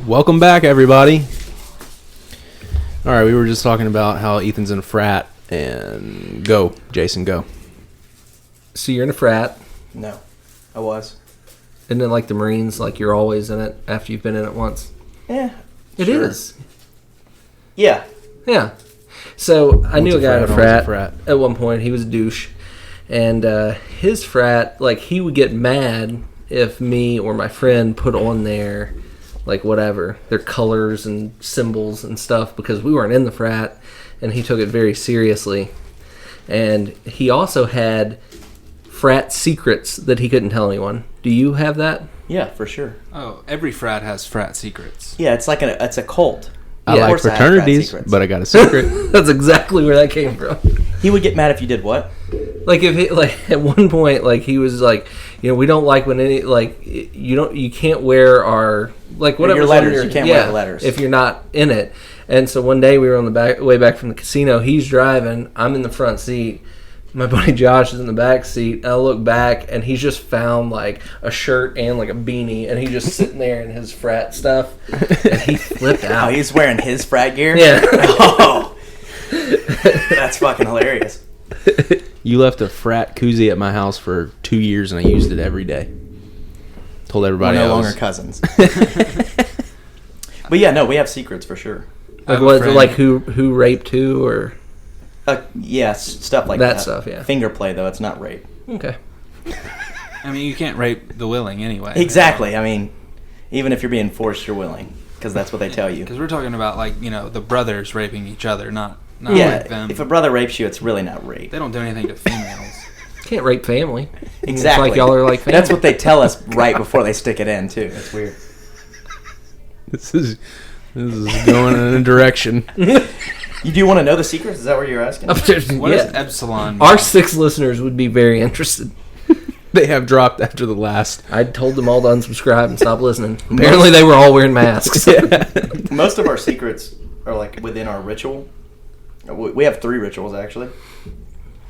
Welcome back, everybody. All right, we were just talking about how Ethan's in a frat, and go, Jason, go. So you're in a frat. No, I was. Isn't it like the Marines, like you're always in it after you've been in it once? Yeah. It is. Yeah. Yeah. So I knew a guy in a frat frat at one point. He was a douche. And his frat, like, he would get mad if me or my friend put on there, like, whatever, their colors and symbols and stuff, because we weren't in the frat, and he took it very seriously. And he also had frat secrets that he couldn't tell anyone. Do you have that? Yeah, for sure. Oh, every frat has frat secrets. Yeah, it's like it's a cult. I like fraternities, but I got a secret. That's exactly where that came from. He would get mad if you did what? Like if he, like at one point, like he was like, you know, we don't like when any, like, you can't wear our, like, whatever your letters. You can't wear the letters if you're not in it. And so one day we were on the way back from the casino. He's driving. I'm in the front seat. My buddy Josh is in the back seat. I look back, and he's just found, like, a shirt and, like, a beanie, and he's just sitting there in his frat stuff, and he flipped out. Oh, he's wearing his frat gear? Yeah. Oh, that's fucking hilarious. You left a frat koozie at my house for 2 years, and I used it every day. Told everybody We're no else. longer cousins. But yeah, no, we have secrets for sure. Like, what, like who raped who, or? Yeah, stuff like that. That stuff, yeah. Finger play, though, it's not rape. Okay. I mean, you can't rape the willing anyway. Exactly. I mean, even if you're being forced, you're willing, because that's what they tell you. Because we're talking about, like, you know, the brothers raping each other, not yeah, like them. If a brother rapes you, it's really not rape. They don't do anything to females. Can't rape family. Exactly. It's like y'all are like family. That's what they tell us right before they stick it in, too. It's weird. This is going in a direction. You do want to know the secrets? Is that what you're asking? What does epsilon mean? Our 6 listeners would be very interested. They have dropped after the last. I told them all to unsubscribe and stop listening. Apparently they were all wearing masks. Yeah. Most of our secrets are like within our ritual. We have 3 rituals, actually.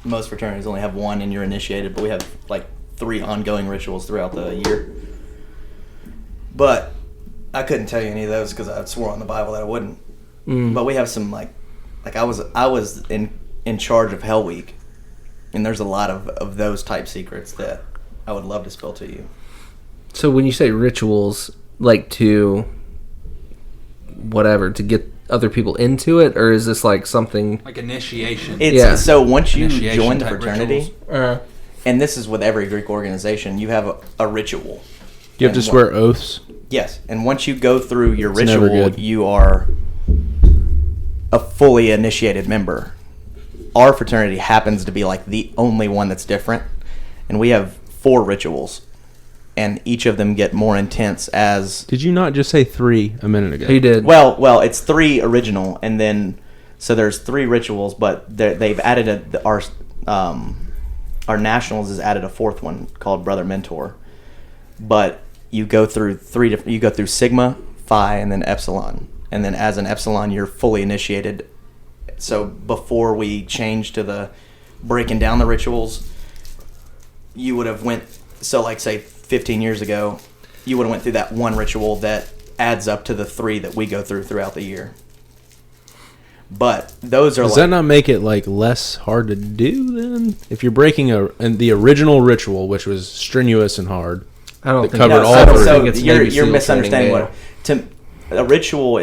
Most fraternities only have 1 and you're initiated, but we have like 3 ongoing rituals throughout the year. But I couldn't tell you any of those because I swore on the Bible that I wouldn't. But we have some like I was in charge of Hell Week, and there's a lot of those type secrets that I would love to spill to you. So when you say rituals, like to whatever, to get other people into it, or is this like something Like initiation. So once you Initiation join the type fraternity, and this is with every Greek organization, you have a ritual. You have to swear oaths? Yes, and once you go through your It's never ritual, good. you are a fully initiated member. Our fraternity happens to be like the only one that's different, and we have 4 rituals, and each of them get more intense as... Did you not just say 3 a minute ago? He did. Well, it's 3 original, and then so there's 3 rituals, but they've added our nationals has added a 4th one called Brother Mentor, but you go through 3 different. You go through Sigma, Phi, and then Epsilon. And then as an Epsilon, you're fully initiated. So before we change to the breaking down the rituals, you would have went, so like say 15 years ago, you would have went through that one ritual that adds up to the 3 that we go through throughout the year. But those are Does that not make it like less hard to do then? If you're breaking the original ritual, which was strenuous and hard, I don't think covered all I don't three. think it's you're Navy SEAL misunderstanding training, a ritual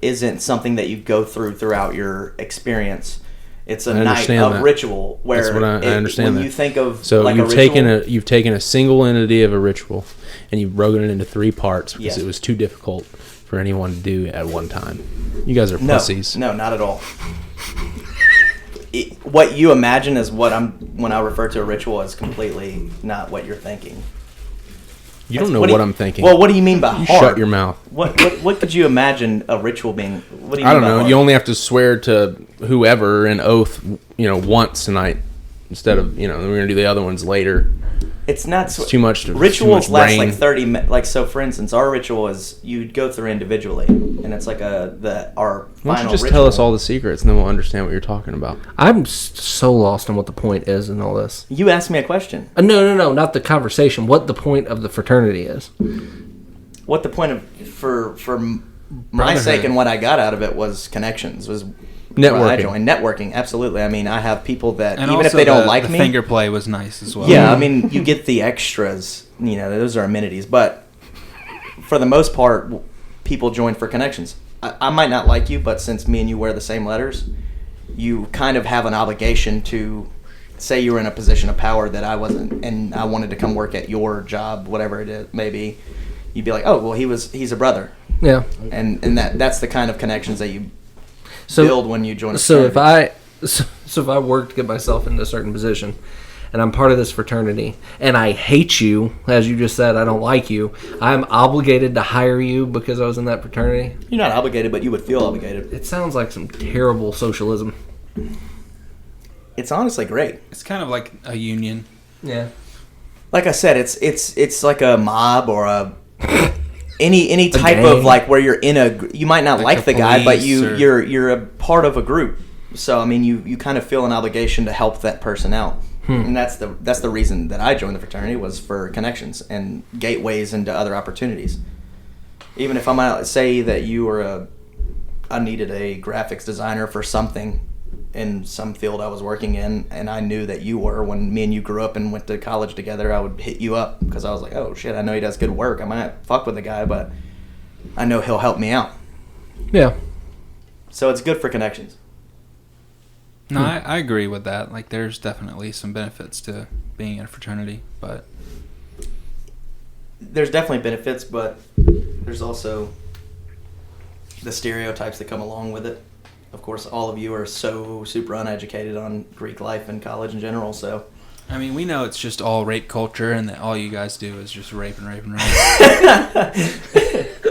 isn't something that you go through throughout your experience. It's a night of ritual where that's what I understand. When you think of so like you've taken a single entity of a ritual and you've broken it into 3 parts because it was too difficult for anyone to do at one time. You guys are pussies. No, not at all. What you imagine is when I refer to a ritual is completely not what you're thinking. You don't know what I'm thinking. Well, what do you mean by hard? Shut your mouth. What could you imagine a ritual being? What do you mean I don't by know. hard? You only have to swear to whoever an oath, once tonight instead of, we're going to do the other ones later. It's not too much. Rituals too much last brain. like 30 minutes. Like, so for instance, our ritual is you'd go through individually, and it's like our final. Why don't you just ritual. tell us all the secrets, and then we'll understand what you're talking about. I'm so lost on what the point is in all this. You asked me a question. No, not the conversation. What the point of the fraternity is. what the point of for my sake and what I got out of it was connections, was networking. I joined networking. Absolutely. I mean, I have people that And even if they don't like the me, finger play was nice as well. yeah, I mean, you get the extras. You know, those are amenities, but for the most part, people join for connections. I might not like you, but since me and you wear the same letters, you kind of have an obligation to say you were in a position of power that I wasn't, and I wanted to come work at your job, whatever it is, maybe. You'd be like, oh, well, he's a brother. Yeah. And that's the kind of connections that you build when you join a So fraternity. if I work to get myself into a certain position, and I'm part of this fraternity, and I hate you, as you just said, I don't like you, I'm obligated to hire you because I was in that fraternity? You're not obligated, but you would feel obligated. It sounds like some terrible socialism. It's honestly great. It's kind of like a union. Yeah. Like I said, it's like a mob or a any type gang. of like where you're in a. You might not like the the guy, but police or- you're a part of a group. So I mean, you kind of feel an obligation to help that person out, and that's the reason that I joined the fraternity, was for connections and gateways into other opportunities. Even if I might say that you were I needed a graphics designer for something in some field I was working in, and I knew that you were. When me and you grew up and went to college together, I would hit you up because I was like, oh shit, I know he does good work. I might fuck with the guy, but I know he'll help me out. Yeah. So it's good for connections. No, I agree with that. Like, there's definitely some benefits to being in a fraternity, but There's definitely benefits, but there's also the stereotypes that come along with it. Of course, all of you are so super uneducated on Greek life and college in general, so I mean, we know it's just all rape culture, and that all you guys do is just rape and rape and rape.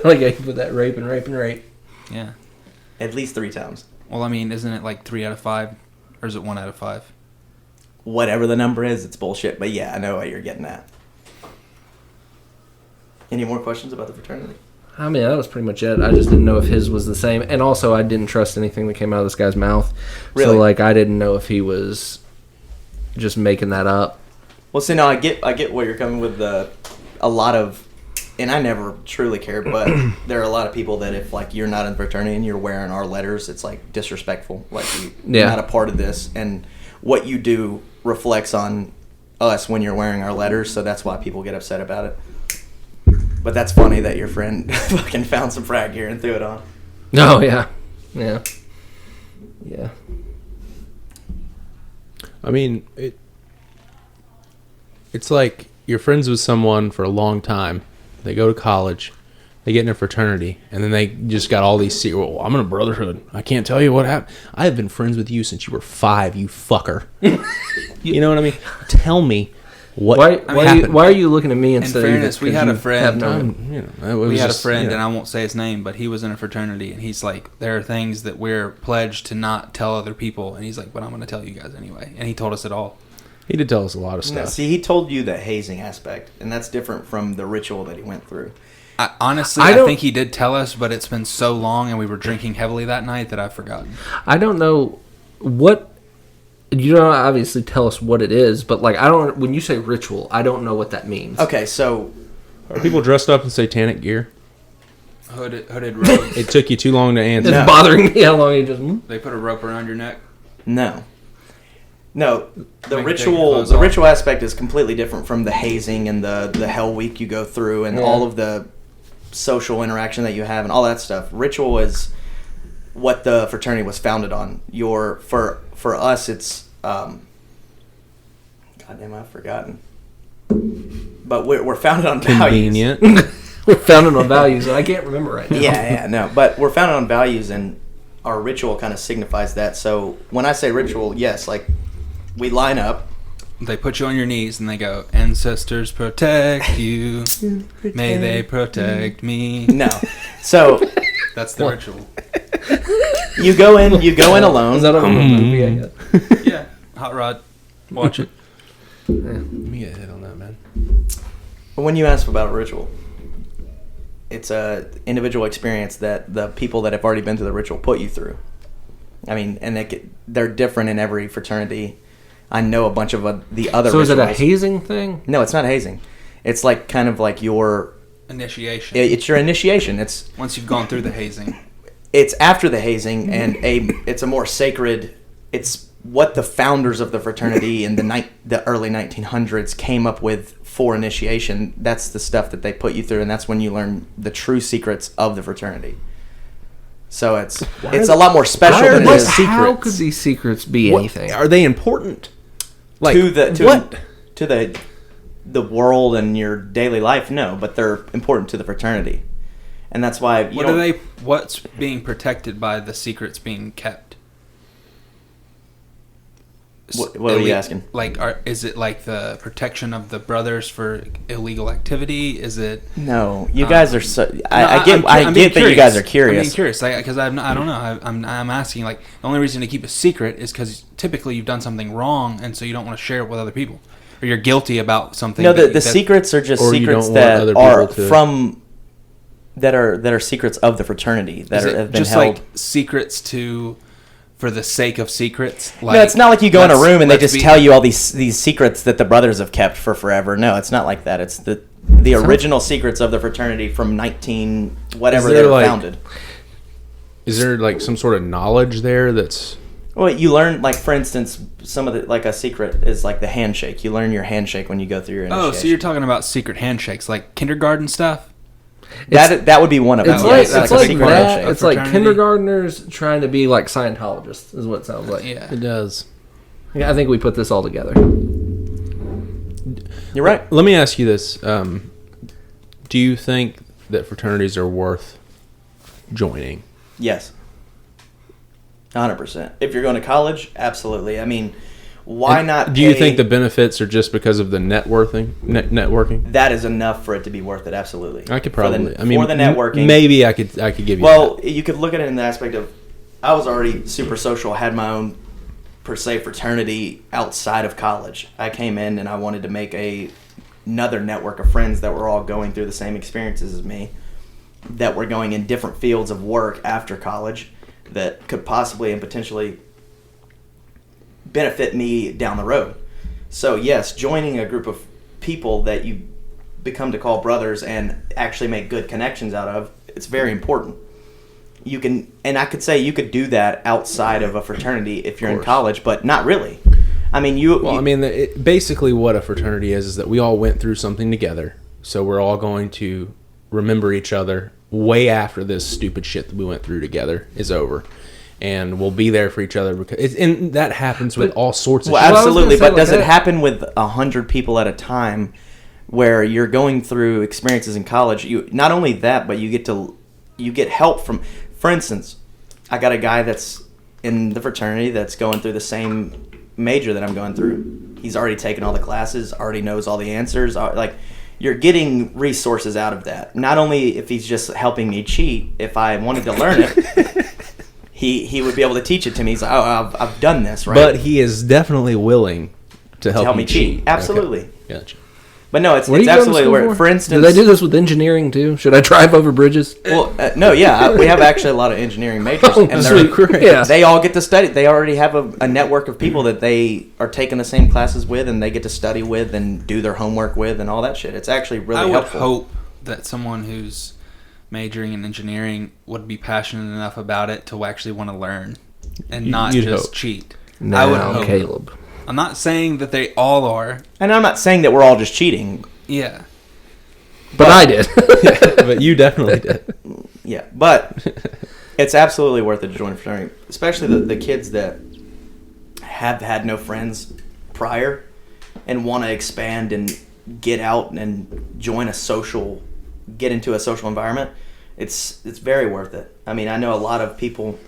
Like I put that rape and rape and rape. Yeah. at least 3 times. Well, I mean, isn't it like 3 out of 5, or is it 1 out of 5? Whatever the number is, it's bullshit. But yeah, I know what you're getting at. Any more questions about the fraternity? I mean, that was pretty much it. I just didn't know if his was the same. And also, I didn't trust anything that came out of this guy's mouth. Really? So, like, I didn't know if he was just making that up. Well, see, now I get where you're coming with a lot of, and I never truly cared, but there are a lot of people that if, like, you're not in fraternity and you're wearing our letters, it's, like, disrespectful. Like, you're not a part of this, and what you do reflects on us when you're wearing our letters, so that's why people get upset about it. But that's funny that your friend fucking found some frag gear and threw it on. Oh, yeah. Yeah. Yeah. I mean, it's like you're friends with someone for a long time. They go to college, they get in a fraternity, and then they just got all these secrets. Well, I'm in a brotherhood. I can't tell you what happened. I have been friends with you since you were 5, you fucker. You know what I mean? Tell me what happened. Why are you looking at me In instead fairness, of we had a friend. We had a friend, and I won't say his name, but he was in a fraternity, and he's like, there are things that we're pledged to not tell other people, and he's like, but I'm going to tell you guys anyway, and he told us it all. He did tell us a lot of stuff. No, see, he told you the hazing aspect, and that's different from the ritual that he went through. Honestly, I think he did tell us, but it's been so long, and we were drinking heavily that night that I've forgotten. I don't know what... You don't obviously tell us what it is, but like I don't. When you say ritual, I don't know what that means. Okay, so Are people dressed up in satanic gear? Hooded robes. It took you too long to answer. It's bothering me how long you just. They put a rope around your neck. no, the Make ritual clothes off. ritual aspect is completely different from the hazing and the hell week you go through and all of the social interaction that you have and all that stuff. Ritual is what the fraternity was founded on. For us, it's goddamn, I've forgotten. But we're founded on Convenient. values. We're founded on values, and I can't remember right now. No. But we're founded on values, and our ritual kind of signifies that. So when I say ritual, yes, like we line up. They put you on your knees and they go, ancestors protect you. May they protect me. No. So That's the ritual. you go in alone. Is that a movie? I guess? Yeah. Hot Rod. Watch it. Let me get a hit on that, man. When you ask about a ritual, it's a individual experience that the people that have already been through the ritual put you through. I mean, and they're different in every fraternity. I know a bunch of the other So rituals. is it a hazing thing? No, it's not hazing. It's like kind of like your initiation. It's your initiation. It's Once you've gone through the hazing. it's after the hazing, and it's a more sacred. It's what the founders of the fraternity in the early 1900s came up with for initiation. That's the stuff that they put you through, and that's when you learn the true secrets of the fraternity. So it's a lot more special than it is. How could these secrets be anything? Are they important? Like to the world and your daily life? No, but they're important to the fraternity, and that's why. What's being protected by the secrets being kept? What are you asking? Like, is it like the protection of the brothers for illegal activity? Is it? No, you guys are so. I get that you guys are curious. I'm being curious because I don't know. I'm asking. Like, the only reason to keep a secret is because typically you've done something wrong, and so you don't want to share it with other people, or you're guilty about something. No, the secrets are just secrets that are from that are secrets of the fraternity that have been just held. Like secrets for the sake of secrets. Like, no, it's not like you go in a room and they just tell you all these secrets that the brothers have kept for forever. No, it's not like that. It's the original secrets of the fraternity from 19 whatever they were founded. Is there like some sort of knowledge there that's? Well, you learn, like, for instance, some of the, like, a secret is like the handshake. You learn your handshake when you go through your initiation. Oh, so you're talking about secret handshakes, like kindergarten stuff? That would be one of them. It's like kindergartners trying to be like Scientologists, is what it sounds like. Yeah, it does. I think we put this all together. You're right. Let me ask you this: do you think that fraternities are worth joining? Yes, 100%. If you're going to college, absolutely. I mean, why not? Do you think the benefits are just because of the networking? That is enough for it to be worth it. Absolutely. I could probably. For the networking, maybe I could give you. Well, you could look at it in the aspect of, I was already super social, had my own per se fraternity outside of college. I came in and I wanted to make another network of friends that were all going through the same experiences as me, that were going in different fields of work after college, that could possibly and potentially benefit me down the road. So yes, joining a group of people that you become to call brothers and actually make good connections out of, it's very important. You can, and I could say you could do that outside of a fraternity if you're in college, but not really. I mean, basically what a fraternity is that we all went through something together, so we're all going to remember each other way after this stupid shit that we went through together is over. And we'll be there for each other and that happens with all sorts of shit. Well, absolutely, but does it happen with 100 people at a time, where you're going through experiences in college? You not only that, but you get help from. For instance, I got a guy that's in the fraternity that's going through the same major that I'm going through. He's already taken all the classes, already knows all the answers. Like, you're getting resources out of that. Not only if he's just helping me cheat, if I wanted to learn it. He would be able to teach it to me. He's like, oh, I've done this, right? But he is definitely willing to help me cheat. Absolutely. Okay. Gotcha. But no, it's absolutely where. For instance, do they do this with engineering too? Should I drive over bridges? Well, no, yeah, we have actually a lot of engineering majors, and they all get to study. They already have a network of people that they are taking the same classes with, and they get to study with and do their homework with, and all that shit. It's actually really helpful. I would hope that someone who's majoring in engineering would be passionate enough about it to actually want to learn and not just cheat. Now, I would hope. Caleb. I'm not saying that they all are. And I'm not saying that we're all just cheating. Yeah. But I did. But you definitely did. Yeah, but it's absolutely worth it to join a fraternity, especially the kids that have had no friends prior and want to expand and get out and get into a social environment. It's very worth it. I mean, I know a lot of people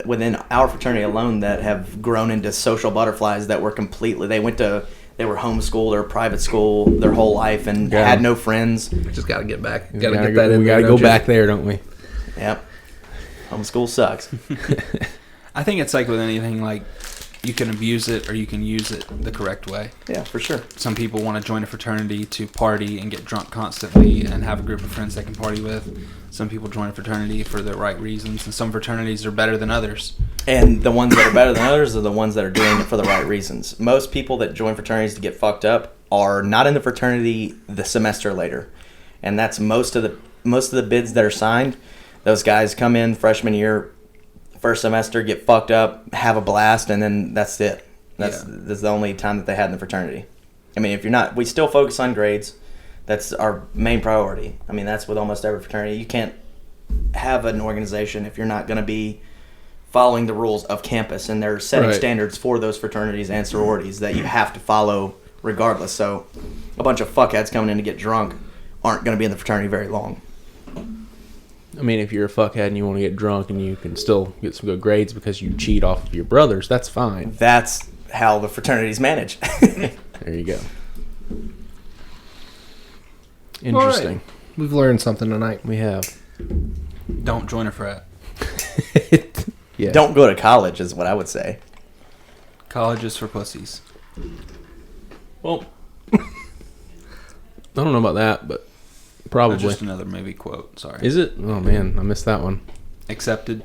within our fraternity alone that have grown into social butterflies that were they were homeschooled or private school their whole life and had no friends. Just got to get back. We got to go back there, don't we? Yep. Homeschool sucks. I think it's like with anything, like, you can abuse it or you can use it the correct way. Yeah, for sure. Some people want to join a fraternity to party and get drunk constantly and have a group of friends they can party with. Some people join a fraternity for the right reasons, and some fraternities are better than others. And the ones that are better than others are the ones that are doing it for the right reasons. Most people that join fraternities to get fucked up are not in the fraternity the semester later. and that's most of the bids that are signed. Those guys come in freshman year, first semester, get fucked up, have a blast, and then that's it. That's the only time that they had in the fraternity. I mean, if you're not, we still focus on grades. That's our main priority. I mean, that's with almost every fraternity. You can't have an organization if you're not going to be following the rules of campus, and they're setting standards for those fraternities and sororities that you have to follow regardless. So a bunch of fuckheads coming in to get drunk aren't going to be in the fraternity very long. I mean, if you're a fuckhead and you want to get drunk and you can still get some good grades because you cheat off of your brothers, that's fine. That's how the fraternities manage. There you go. Interesting. Right. We've learned something tonight. We have. Don't join a frat. Yeah. Don't go to college is what I would say. College is for pussies. Well, I don't know about that, but probably. Just another movie quote. Sorry. Is it? Oh man, I missed that one. Accepted.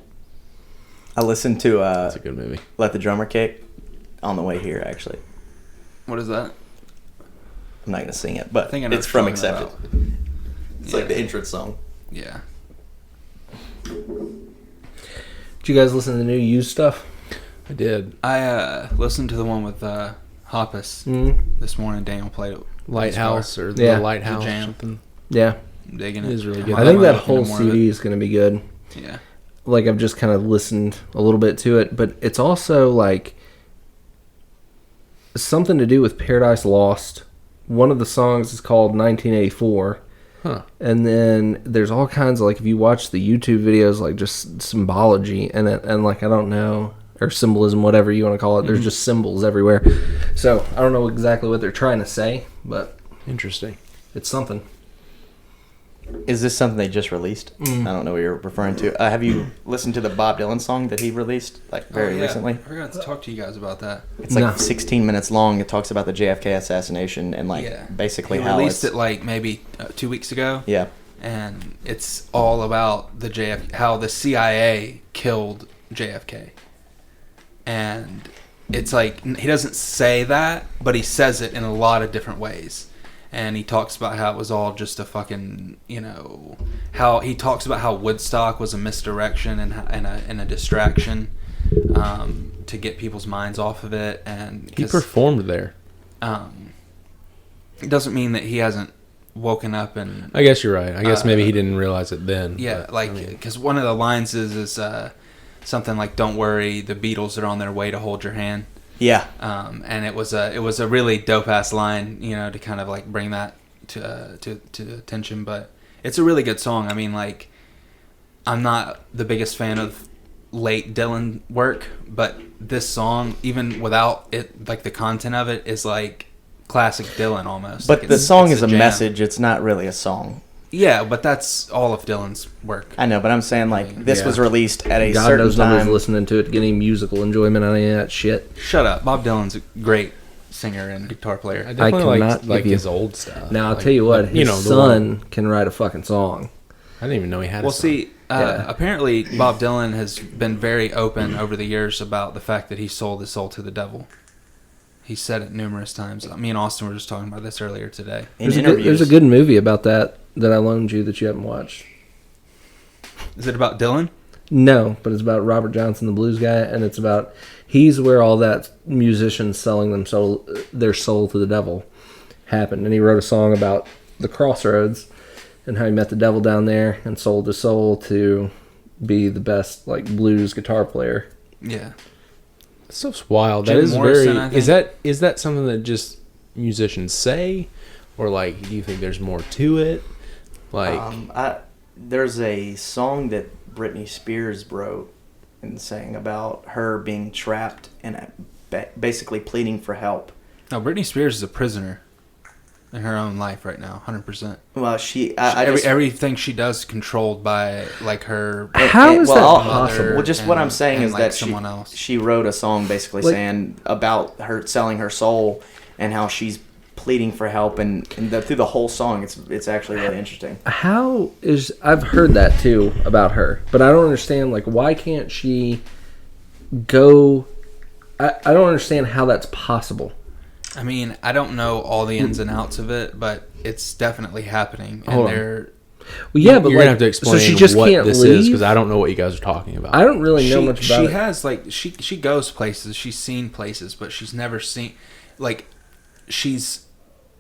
I listened to That's a good movie. Let the Drummer Kick on the way here, actually. What is that? I'm not going to sing it, but I think I know it's what from you're talking Accepted. about. It's like the entrance song. Yeah. Did you guys listen to the new used stuff? I did. I listened to the one with Hoppus this morning. Daniel played it. Lighthouse or Yeah. the Lighthouse The or Jam. something. Yeah. Digging It it. is really good. I think that might whole look into more of CD it. is going to be good. Yeah. Like, I've just kind of listened a little bit to it, but it's also like something to do with Paradise Lost. One of the songs is called 1984. Huh. And then there's all kinds of, like, if you watch the YouTube videos, like, just symbology and like, I don't know, or symbolism, whatever you want to call it. There's just symbols everywhere. So I don't know exactly what they're trying to say, but Interesting. it's something. Is this something they just released? I don't know what you're referring to. Have you listened to the Bob Dylan song that he released very recently? I forgot to talk to you guys about that. It's like No. 16 minutes long. It talks about the JFK assassination and basically he how released it's... it like maybe 2 weeks ago. Yeah. And it's all about the how the CIA killed JFK. And it's like, he doesn't say that, but he says it in a lot of different ways. And he talks about how it was all just a fucking, how he talks about how Woodstock was a misdirection and a distraction to get people's minds off of it. And He performed there. it doesn't mean that he hasn't woken up and... I guess you're right. I guess maybe he didn't realize it then. Yeah, but, because one of the lines is something like, "Don't worry, the Beatles are on their way to hold your hand." Yeah. And it was a really dope ass line, to kind of like bring that to attention. But it's a really good song. I mean, like, I'm not the biggest fan of late Dylan work, but this song, even without it, like the content of it, is like classic Dylan almost. But like the song is a jam. message. It's not really a song. Yeah, but that's all of Dylan's work. I know, but I'm saying, like, this was released at a God certain knows nobody's time. listening to it, getting musical enjoyment out of any of that shit. Shut up. Bob Dylan's a great singer and guitar player. I definitely cannot like give you- his old stuff. Now, I'll Like, tell you what, his the son one- can write a fucking song. I didn't even know he had Well, a song. see, apparently Bob Dylan has been very open over the years about the fact that he sold his soul to the devil. He said it numerous times. Me and Austin were just talking about this earlier today. In There's a good movie about that I loaned you that you haven't watched. Is it about Dylan? No, but it's about Robert Johnson, the blues guy, and it's about he's where all that musicians selling their soul to the devil happened. And he wrote a song about the crossroads and how he met the devil down there and sold his soul to be the best like blues guitar player. Yeah. Stuff's wild. Jim That is Morrison, I very. think. Is that something that just musicians say, or like, do you think there's more to it? Like, there's a song that Britney Spears wrote and sang about her being trapped and basically pleading for help. No, Britney Spears is a prisoner in her own life right now, 100%. Well, Everything she does is controlled by like her. How is that I'll- possible? Well, just what I'm saying is like that someone else. she wrote a song basically Like- saying about her selling her soul and how she's pleading for help, and through the whole song, it's actually really interesting. I've heard that too about her, but I don't understand, like, why can't she go, I don't understand how that's possible. I mean, I don't know all the ins and outs of it, but it's definitely happening, and Hold on. they're Well, yeah, but you're like, gonna have to explain so she just what can't this leave? is because I don't know what you guys are talking about. I don't really know much about she it. has like she goes places, she's seen places, but she's never seen like she's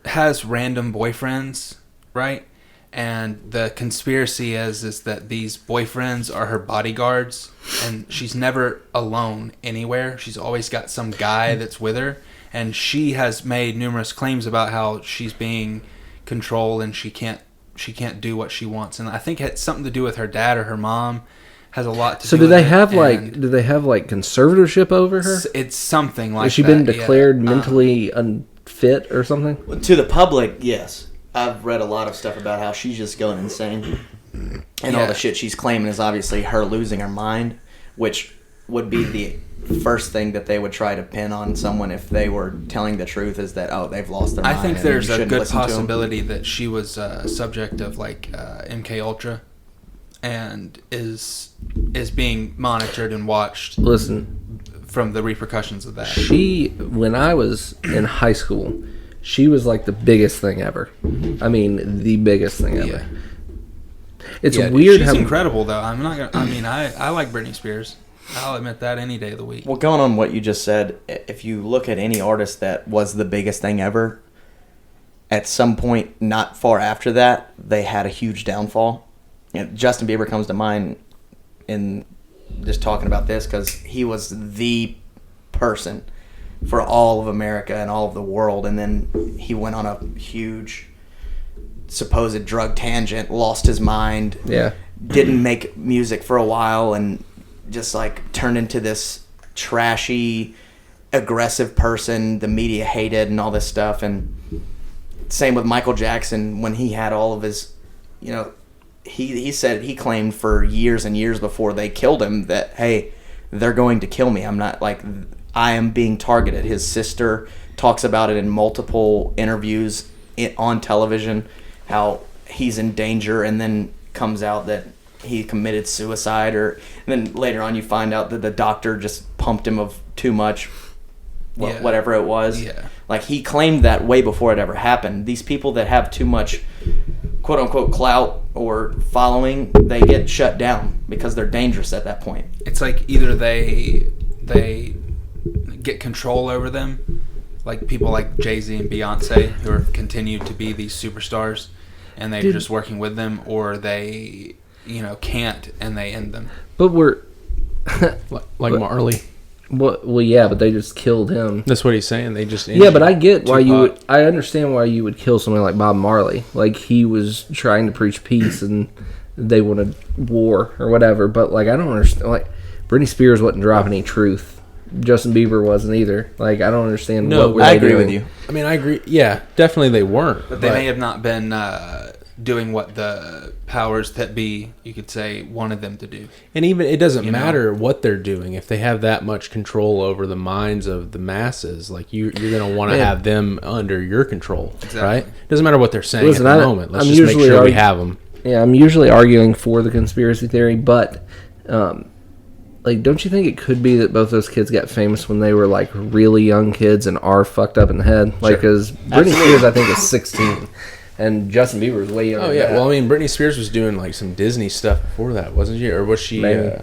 has random boyfriends, right? And the conspiracy is that these boyfriends are her bodyguards, and she's never alone anywhere. She's always got some guy that's with her, and she has made numerous claims about how she's being controlled and she can't do what she wants. And I think it's something to do with her dad or her mom. Has a lot to So do do with they it, have and do they have like conservatorship over her? it's something like Has she that, been declared yeah. mentally unfit or something? Well, to the public, yes. I've read a lot of stuff about how she's just going insane. And all Yeah. the shit she's claiming is obviously her losing her mind, which would be the first thing that they would try to pin on someone if they were telling the truth, is that, oh, they've lost their I mind. think and there's you a shouldn't good listen to 'em. possibility that she was subject of like MK Ultra, and is being monitored and watched Listen, from the repercussions of that. when I was in high school, she was like the biggest thing ever. I mean, the biggest thing ever. Yeah. It's Yeah, weird she's how incredible though. I'm not gonna. I mean, I like Britney Spears. I'll admit that any day of the week. Well, going on what you just said, if you look at any artist that was the biggest thing ever, at some point not far after that, they had a huge downfall. Justin Bieber comes to mind in just talking about this because he was the person for all of America and all of the world, and then he went on a huge supposed drug tangent, lost his mind, Yeah. didn't make music for a while, and just like turned into this trashy, aggressive person the media hated and all this stuff. And same with Michael Jackson when he had all of his, he said, he claimed for years and years before they killed him that, hey, they're going to kill me. I'm not like, I am being targeted. His sister talks about it in multiple interviews on television, how he's in danger, and then comes out that he committed suicide, and then later on you find out that the doctor just pumped him of too much, Yeah. whatever it was. Yeah. Like, he claimed that way before it ever happened. These people that have too much quote-unquote clout or following, they get shut down because they're dangerous at that point. It's like either they get control over them, like people like Jay-Z and Beyonce, who are continued to be these superstars, and they're just working with them, or they, can't, and they end them. But we're like Marley. well, yeah, but they just killed him. That's what he's saying. They just Yeah, but I get why you Tupac. would. I understand why you would kill somebody like Bob Marley. Like, he was trying to preach peace, and they wanted war or whatever. But like, I don't understand. Like, Britney Spears wasn't dropping any truth. Justin Bieber wasn't either. Like, I don't understand. No, what were I they agree doing. with you. I mean, I agree. Yeah, definitely they weren't. But they may have not been doing what the powers that be, you could say, wanted them to do. And even it doesn't You know? matter what they're doing if they have that much control over the minds of the masses. Like, you're going to want to Man. have them under your control, Exactly. right? Doesn't matter what they're saying Listen, at the moment. Let's I'm just make usually sure we argu- have them. Yeah, I'm usually arguing for the conspiracy theory, but like, don't you think it could be that both those kids got famous when they were like really young kids and are fucked up in the head? Like, because Britney Spears, I think, is 16, and Justin Bieber is way younger. Oh than yeah, that. well, I mean, Britney Spears was doing like some Disney stuff before that, wasn't she? Or was she? Maybe.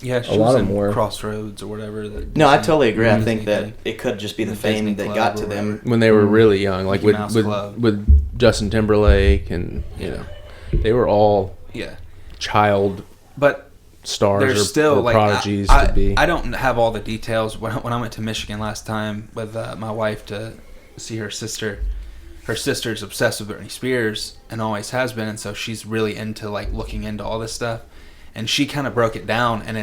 Yeah, she A lot was of in them were. Crossroads or whatever. No, I totally agree. I Disney think that thing. it could just be the The fame Disney that Club got or to them. when they were really young, like Mickey Mouse with Club. with Justin Timberlake, and they were all Yeah, child but stars there's or, still or like prodigies I to be. I don't have all the details. When I went to Michigan last time with my wife to see her sister, her sister's obsessed with Britney Spears and always has been, and so she's really into like looking into all this stuff. And she kind of broke it down, and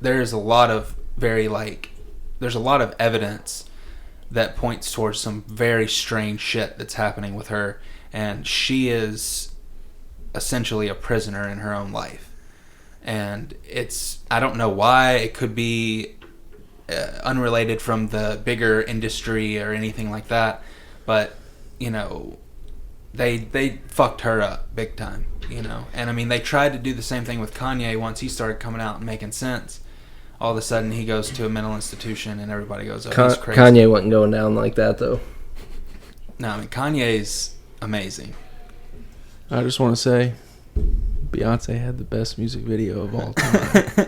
there's a lot of evidence that points towards some very strange shit that's happening with her, and she is essentially a prisoner in her own life. And I don't know why. It could be unrelated from the bigger industry or anything like that, but they fucked her up big time, and I mean, they tried to do the same thing with Kanye. Once he started coming out and making sense, all of a sudden he goes to a mental institution and everybody goes, oh, he's crazy. Kanye wasn't going down like that, though. No, I mean, Kanye's amazing. I just want to say, Beyonce had the best music video of all time.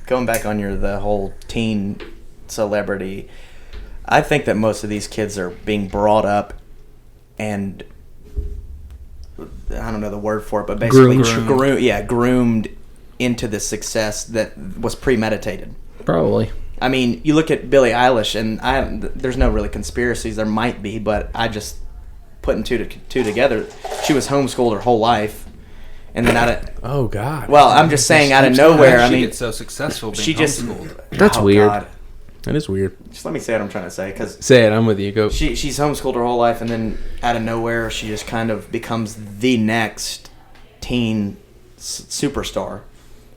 Going back on the whole teen celebrity, I think that most of these kids are being brought up and I don't know the word for it, but basically groomed into the success that was premeditated. Probably. I mean, you look at Billie Eilish, and there's no really conspiracies. There might be, but I just putting two together. She was homeschooled her whole life, and then oh God. Well, I'm just saying out of nowhere. I mean, she gets so successful being she just homeschooled. That's weird. God. That is weird. Just let me say what I'm trying to say, because Say it. I'm with you. Go. She's homeschooled her whole life, and then out of nowhere, she just kind of becomes the next teen superstar.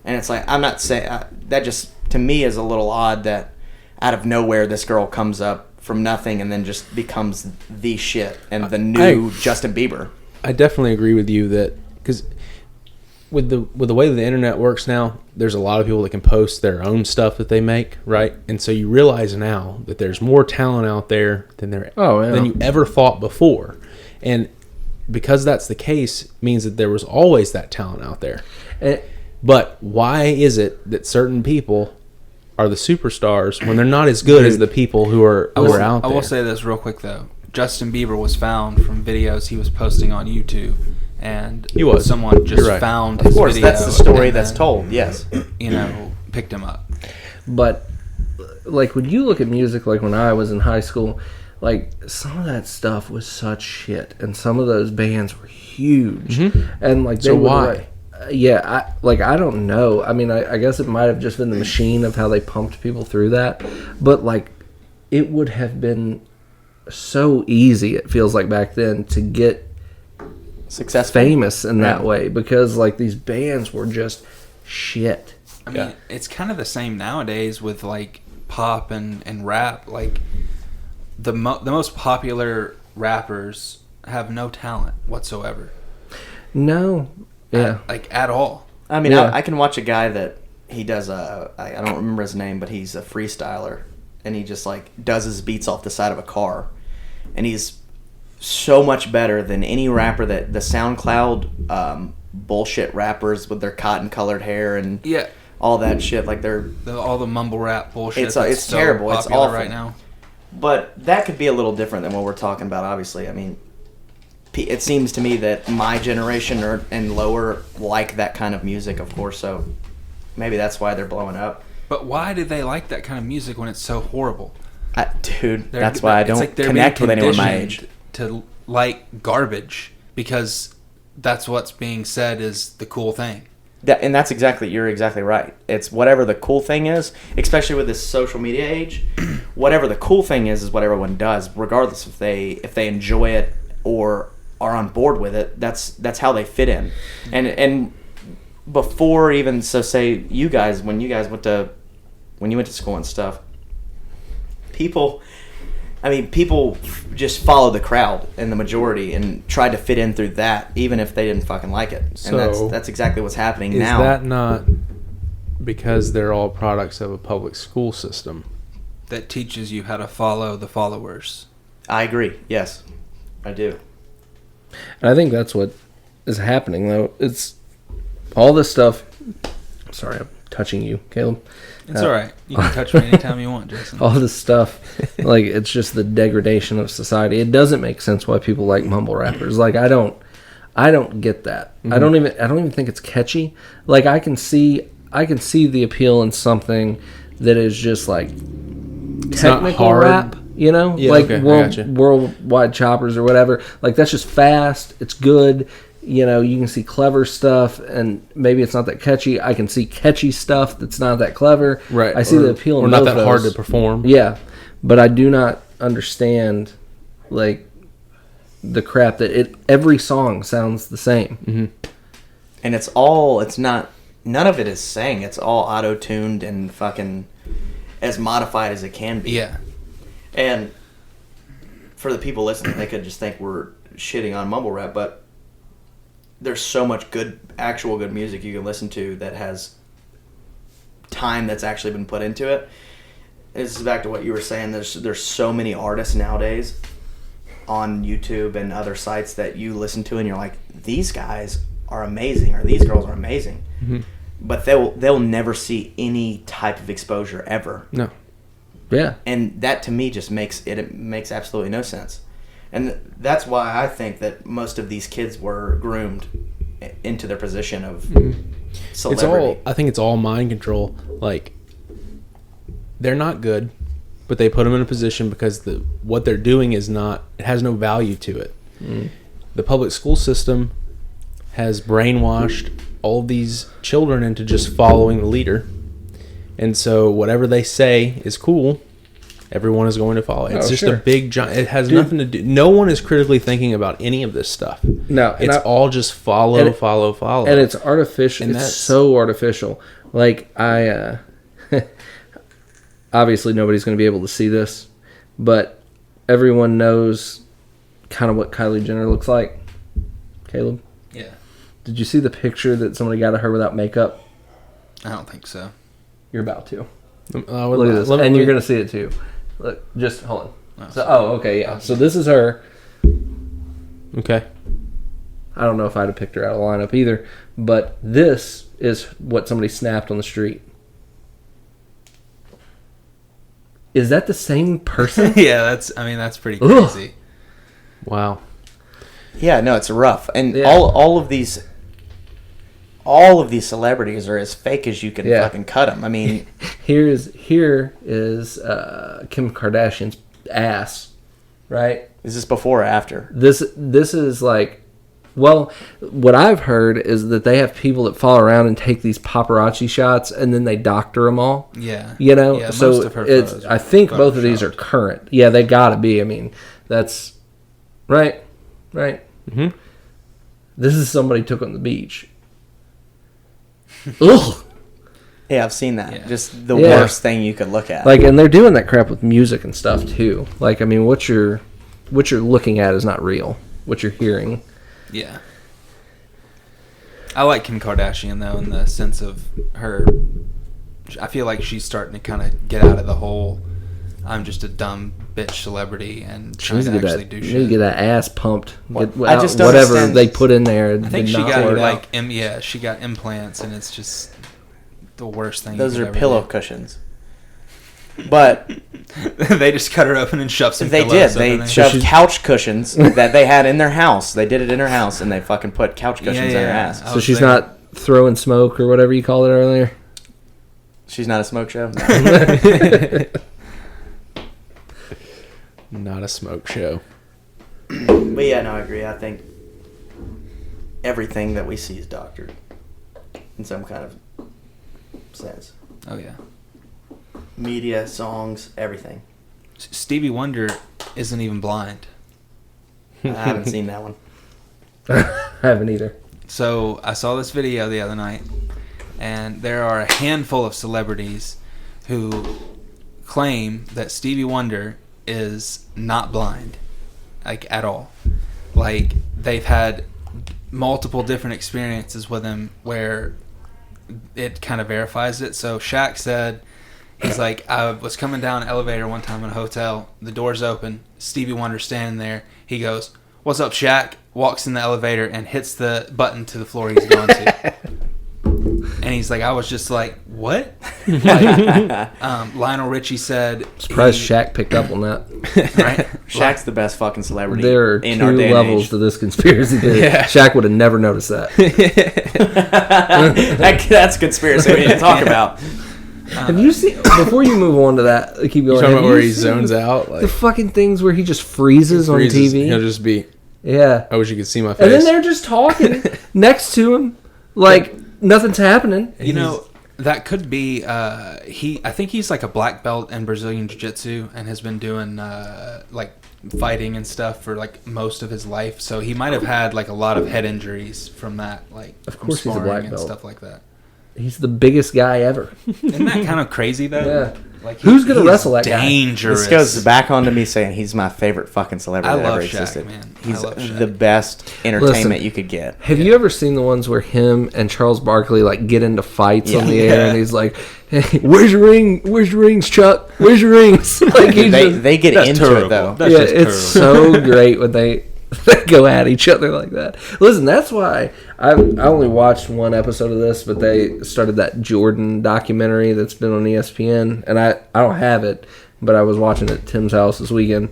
And it's like, I'm not saying that just to me is a little odd that out of nowhere this girl comes up from nothing and then just becomes the shit and the new Justin Bieber. I definitely agree with you that because with the way the internet works now, there's a lot of people that can post their own stuff that they make, right? And so you realize now that there's more talent out there than than you ever thought before, and because that's the case means that there was always that talent out there. But why is it that certain people are the superstars when they're not as good as the people who are out there? I will say this real quick though. Justin Bieber was found from videos he was posting on YouTube, and someone just found his video. Of course, that's the story that's told. Yes, picked him up. But like when you look at music, like when I was in high school, like some of that stuff was such shit, and some of those bands were huge, and like so why? I don't know. I mean, I guess it might have just been the machine of how they pumped people through that. But, like, it would have been so easy, it feels like back then, to get famous in that way. Because, like, these bands were just shit. I mean, it's kind of the same nowadays with, like, pop and rap. Like, the most popular rappers have no talent whatsoever. No. Yeah. At all. I mean, I can watch a guy that he does I don't remember his name, but he's a freestyler, and he just like does his beats off the side of a car, and he's so much better than any rapper that the SoundCloud bullshit rappers with their cotton colored hair and all that shit. Like all the mumble rap bullshit. It's terrible. It's awful right now. But that could be a little different than what we're talking about. Obviously, I mean. It seems to me that my generation and lower like that kind of music, of course, so maybe that's why they're blowing up. But why do they like that kind of music when it's so horrible? That's why I don't connect with anyone my age. To like garbage, because that's what's being said is the cool thing. You're exactly right. It's whatever the cool thing is, especially with this social media age, whatever the cool thing is what everyone does, regardless if they enjoy it or are on board with it. That's how they fit in. And before even say you guys when you went to school and stuff, people just followed the crowd in the majority and tried to fit in through that, even if they didn't fucking like it. So and that's exactly what's happening now. Is that not because they're all products of a public school system that teaches you how to follow the followers? I agree. Yes, I do. And I think that's what is happening, though. It's all this stuff. Sorry, I'm touching you, Caleb. It's all right. You can touch me anytime you want, Jason. All this stuff, like, it's just the degradation of society. It doesn't make sense why people like mumble rappers. Like, I don't get that. Mm-hmm. I don't even think it's catchy. Like, I can see the appeal in something that is just like technical rap. Worldwide choppers or whatever. Like, that's just fast. It's good. You can see clever stuff, and maybe it's not that catchy. I can see catchy stuff that's not that clever. Right. I see the appeal in or both not that of hard those. to perform. Yeah, but I do not understand, like, the crap that every song sounds the same. Mm-hmm. And none of it is sang. It's all auto-tuned and fucking as modified as it can be. Yeah. And for the people listening, they could just think we're shitting on mumble rap, but there's so much actual good music you can listen to that has time that's actually been put into it. This is back to what you were saying. There's so many artists nowadays on YouTube and other sites that you listen to, and you're like, these guys are amazing, or these girls are amazing. Mm-hmm. But they'll never see any type of exposure ever. No. Yeah. And that to me just makes absolutely no sense. And that's why I think that most of these kids were groomed into their position of celebrity. I think it's all mind control. Like, they're not good, but they put them in a position because what they're doing it has no value to it. The public school system has brainwashed all these children into just following the leader. And so whatever they say is cool, everyone is going to follow. It's just a big giant. It has nothing to do. No one is critically thinking about any of this stuff. No, it's all just follow. And it's artificial. And it's so artificial. Like I, obviously nobody's going to be able to see this, but everyone knows kind of what Kylie Jenner looks like. Caleb? Yeah. Did you see the picture that somebody got of her without makeup? I don't think so. You're about to. Look Look at this. And you're going to see it too. Look, just hold on. Okay, yeah. So this is her. Okay. I don't know if I'd have picked her out of the lineup either, but this is what somebody snapped on the street. Is that the same person? Yeah, that's pretty crazy. Wow. Yeah, no, it's rough. And all of these celebrities are as fake as you can fucking cut them. I mean, here is Kim Kardashian's ass, right? Is this before or after? This is like, well, what I've heard is that they have people that follow around and take these paparazzi shots, and then they doctor them all. Yeah, you know. Yeah, so most of her photos I think both of these are current. Yeah, they gotta be. I mean, that's right. Mm-hmm. This is somebody took on the beach. Ugh. Yeah, I've seen that. Yeah. Just the worst thing you could look at. Like, and they're doing that crap with music and stuff too. Like, I mean, what you're looking at is not real. What you're hearing. Yeah. I like Kim Kardashian though, in the sense of her. I feel like she's starting to kind of get out of the whole I'm just a dumb bitch celebrity and trying to actually do shit. You need to get that ass pumped. I just don't whatever understand. they put in there. I think she got she got implants, and it's just the worst thing. Those are pillow cushions. But they just cut her open and shoved some. They pillows did. They shoved couch cushions that they had in their house. They did it in her house, and they fucking put couch cushions in her ass. So she's not throwing smoke or whatever you called it earlier. She's not a smoke show. No. Not a smoke show. But yeah, no, I agree. I think everything that we see is doctored in some kind of sense. Oh yeah. Media, songs, everything. Stevie Wonder isn't even blind. I haven't seen that one. I haven't either. So I saw this video the other night, and there are a handful of celebrities who claim that Stevie Wonder is not blind, like at all. Like they've had multiple different experiences with him where it kind of verifies it. So Shaq said, he's like, I was coming down an elevator one time in a hotel, the door's open, Stevie Wonder standing there. He goes, "What's up, Shaq?" Walks in the elevator and hits the button to the floor he's going to. And he's like, I was just like, what? Like, Lionel Richie said... Surprised Shaq picked up on that. Right? Shaq's the best fucking celebrity there are in two our day levels to this conspiracy theory. Yeah. Shaq would have never noticed that. That's a conspiracy we need to talk about. Have you seen... Before you move on to that, keep going. You're talking about where he zones out? Like, the fucking things where he just freezes on TV? He'll just be... Yeah. I wish you could see my face. And then they're just talking next to him like nothing's happening. You know, that could be I think he's like a black belt in Brazilian Jiu-Jitsu and has been doing like fighting and stuff for like most of his life. So he might have had like a lot of head injuries from that, like of course from he's a black and belt. stuff like that. He's the biggest guy ever. Isn't that kind of crazy though? Yeah. Like Who's gonna he's wrestle that guy? dangerous. This goes back on to me saying he's my favorite fucking celebrity I that love ever Shaq, existed. man. I He's love Shaq. the best entertainment Listen, you could get. Have you ever seen the ones where him and Charles Barkley like get into fights on the air, and he's like, "Hey, where's your ring? Where's your rings, Chuck? Where's your rings?" Like They get That's into terrible. it though. That's yeah, just it's terrible. so great when they go at each other like that. Listen, that's why I only watched one episode of this, but they started that Jordan documentary that's been on ESPN, and I don't have it, but I was watching it at Tim's house this weekend.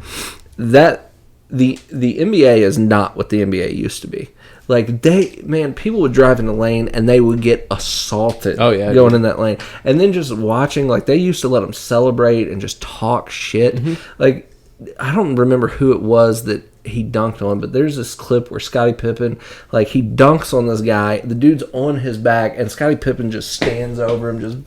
That the NBA is not what the NBA used to be. Like people would drive in the lane and they would get assaulted. Oh, yeah, going dude. in that lane, and then just watching, like they used to let them celebrate and just talk shit. Like I don't remember who it was that he dunked on, but there's this clip where Scottie Pippen, like he dunks on this guy, the dude's on his back, and Scottie Pippen just stands over him, just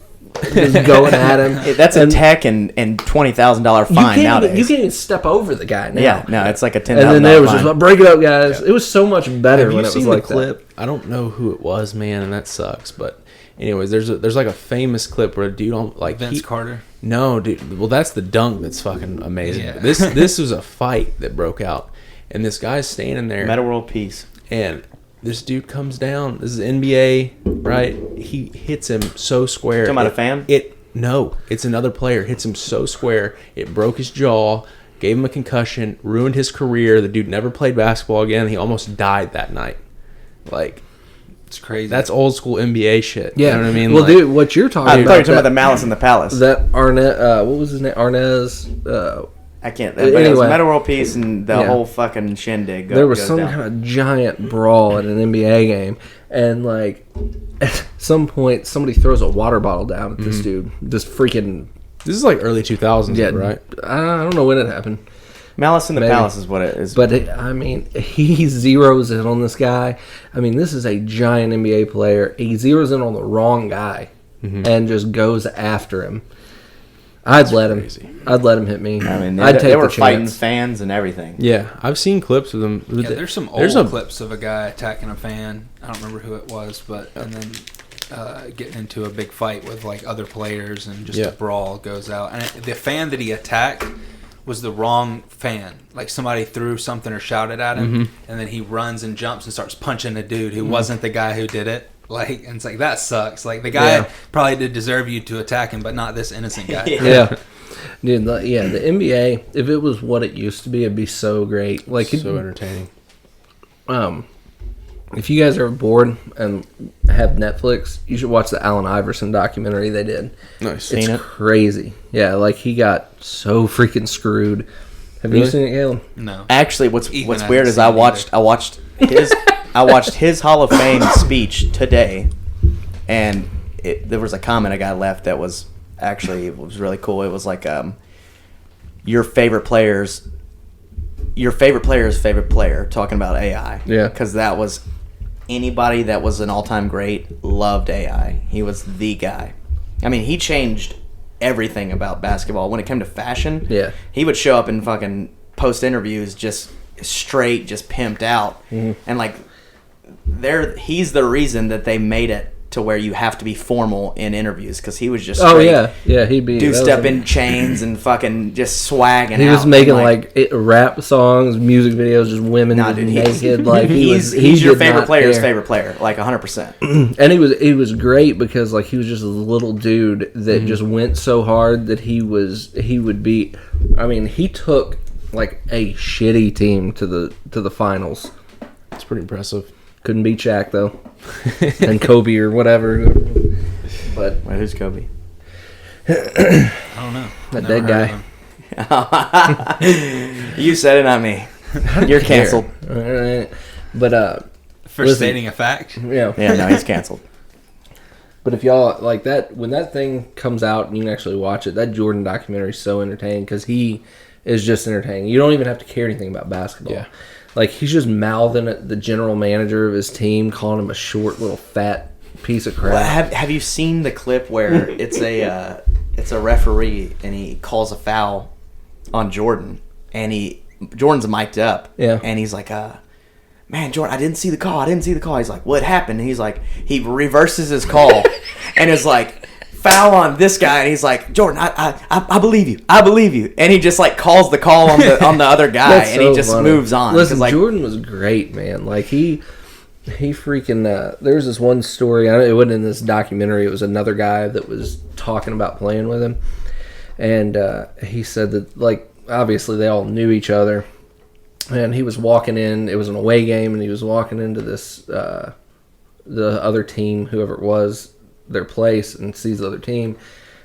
going at him. That's a tech and $20,000 fine nowadays. You can't even step over the guy now. Yeah, no, it's like a $10,000 And then there was fine. just like, break it up, guys. It was so much better Have when you it seen was like the clip? I don't know who it was, man, and that sucks. But anyways, there's like a famous clip where a dude on like Vince Carter. No, dude. Well, that's the dunk that's fucking amazing. Yeah. This was a fight that broke out, and this guy's standing there, Meta World Peace. and this dude comes down. This is NBA, right? He hits him so square. Talking about a fan? No, it's another player. Hits him so square. It broke his jaw, gave him a concussion, ruined his career. The dude never played basketball again. He almost died that night. Like, It's crazy. that's old school NBA shit. Yeah. You know what I mean? Well, Like, dude, what you're talking I thought you were about, talking about the Malice in the Palace. that Arnett, what was his name? Arnez. I can't. But it was Anyway. Meta World Peace and the Yeah. whole fucking shindig. There was goes some down. kind of giant brawl at an NBA game, and like at some point somebody throws a water bottle down at this dude. This freaking this is like early 2000s, right? I don't know when it happened, Malice in the Maybe. Palace is what it is. but I mean he zeroes in on this guy. I mean this is a giant NBA player. He zeroes in on the wrong guy and just goes after him. I'd let him hit me. I mean, I'd take they were the fighting chance. fans and everything. Yeah, I've seen clips of them. Yeah, there's some old clips of a guy attacking a fan. I don't remember who it was, but and then getting into a big fight with like other players and just a brawl goes out. And the fan that he attacked was the wrong fan. Like somebody threw something or shouted at him, and then he runs and jumps and starts punching a dude who wasn't the guy who did it. Like, and it's like, that sucks. Like, the guy probably did deserve you to attack him, but not this innocent guy. Yeah. Dude, the NBA, if it was what it used to be, it'd be so great. Like, So entertaining. if you guys are bored and have Netflix, you should watch the Allen Iverson documentary they did. Nice. It's Seen it? crazy. Yeah, like he got so freaking screwed. Have you Really? seen it, Galen? No. Actually, what's Ethan weird hasn't is I watched his Hall of Fame speech today, and there was a comment a guy left that was actually it was really cool. It was like your favorite player's favorite player, talking about AI. Yeah. Because that was anybody that was an all-time great loved AI. He was the guy. I mean, he changed everything about basketball. When it came to fashion, Yeah. he would show up in fucking post interviews just straight, just pimped out, and like he's the reason that they made it to where you have to be formal in interviews, because he was just straight he'd be step in chains and fucking just swagging. He was out. making And, rap songs, music videos, just women Nah, dude, naked. Like he's your favorite player, like 100%. And he was great because like he was just a little dude that just went so hard that he would be. I mean, he took like a shitty team to the finals. It's pretty impressive. Couldn't beat Shaq though, and Kobe or whatever. But Wait, who's Kobe? I don't know. That Never dead heard guy. of him. You said it, not me. You're canceled. All right. But For listen, stating a fact. yeah. Yeah, no, he's canceled. But if y'all like that, when that thing comes out and you can actually watch it, that Jordan documentary is so entertaining because he is just entertaining. You don't even have to care anything about basketball. Yeah. Like he's just mouthing at the general manager of his team, calling him a short little fat piece of crap. Well, have you seen the clip where it's a referee and he calls a foul on Jordan, and Jordan's mic'd up, and he's like, man, Jordan, I didn't see the call. He's like, what happened? And he's like, he reverses his call and is like, foul on this guy, and he's like, Jordan, I believe you. I believe you. And he just like calls the call on the other guy, and he just moves on. Listen, like, Jordan was great, man. Like he freaking. There's this one story. It wasn't in this documentary. It was another guy that was talking about playing with him, and he said that like obviously they all knew each other, and he was walking in. It was an away game, and he was walking into this the other team, whoever it was, their place, and sees the other team,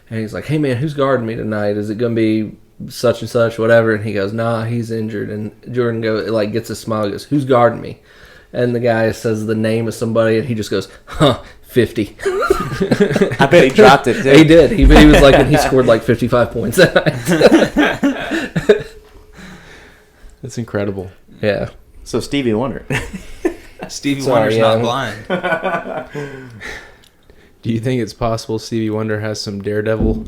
and he's like, "Hey man, who's guarding me tonight? Is it gonna be such and such, whatever?" And he goes, "Nah, he's injured." And Jordan gets a smile, goes, "Who's guarding me?" And the guy says the name of somebody, and he just goes, 50. I bet he dropped it, too. He did. He was like, and he scored like 55 points that night. That's incredible. Yeah. So Stevie Wonder. Stevie Wonder's not blind. Do you think it's possible Stevie Wonder has some daredevil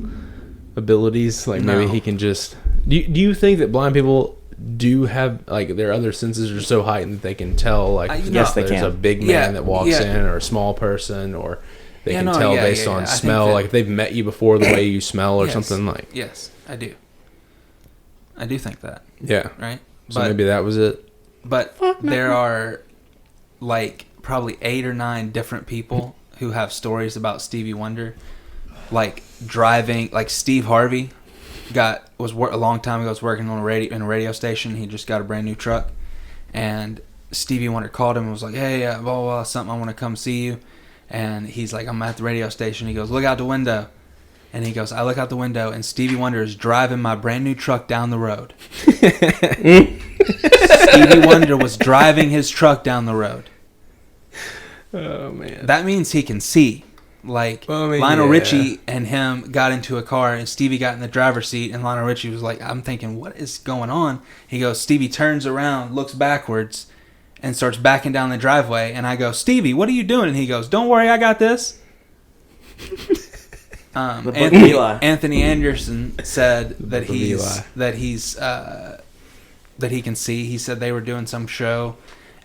abilities? Like maybe he can just... Do you think that blind people do have, like, their other senses are so heightened that they can tell, like, yes, they there's can. a big man that walks in, or a small person, or they can tell based on smell, like if they've met you before, the way you smell, or something like. Yes, I do. I do think that. Yeah. Right? So maybe that was it. But there are, like, probably 8 or 9 different people who have stories about Stevie Wonder, like driving, like Steve Harvey a long time ago was working on a radio station. He just got a brand new truck, and Stevie Wonder called him and was like, "Hey, blah blah blah, something, I want to come see you." And he's like, "I'm at the radio station." He goes, "Look out the window." And he goes, I look out the window, and Stevie Wonder is driving my brand new truck down the road. Stevie Wonder was driving his truck down the road. Oh man, that means he can see. Like, Lionel Richie and him got into a car, and Stevie got in the driver's seat, and Lionel Richie was like, I'm thinking, what is going on? He goes, Stevie turns around, looks backwards, and starts backing down the driveway, and I go, Stevie, what are you doing? And he goes, don't worry, I got this. Anthony Anderson said that he can see. He said they were doing some show,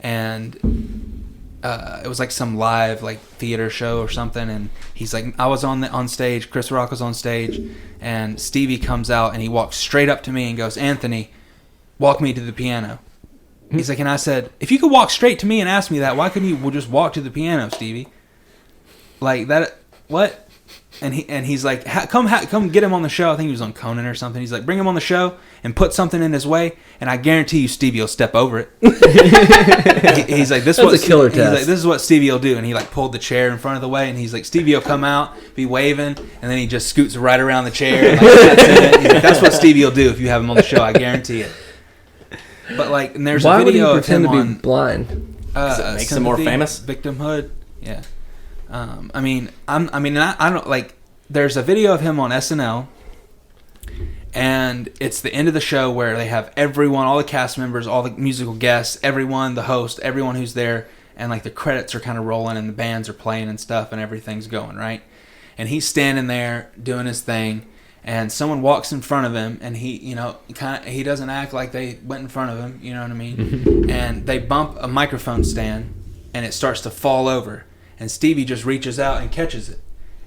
and it was like some live like theater show or something, and he's like, I was on stage, Chris Rock was on stage, and Stevie comes out and he walks straight up to me and goes, Anthony, walk me to the piano. He's like, and I said, if you could walk straight to me and ask me that, why couldn't you just walk to the piano, Stevie? Like that, what? And he's like, come get him on the show. I think he was on Conan or something. He's like, bring him on the show and put something in his way, and I guarantee you Stevie will step over it. He's like, this is a killer test. He's like, this is what Stevie will do. And he like pulled the chair in front of the way, and he's like, Stevie will come out, be waving, and then he just scoots right around the chair. Like, He's like, that's what Stevie will do if you have him on the show. I guarantee it. But like, and there's a video of him on blind. Does it make him more famous? Victimhood, yeah. I don't like. There's a video of him on SNL, and it's the end of the show where they have everyone, all the cast members, all the musical guests, everyone, the host, everyone who's there, and like the credits are kind of rolling and the bands are playing and stuff, and everything's going right. And he's standing there doing his thing, and someone walks in front of him, and he doesn't act like they went in front of him, you know what I mean? And they bump a microphone stand, and it starts to fall over. And Stevie just reaches out and catches it.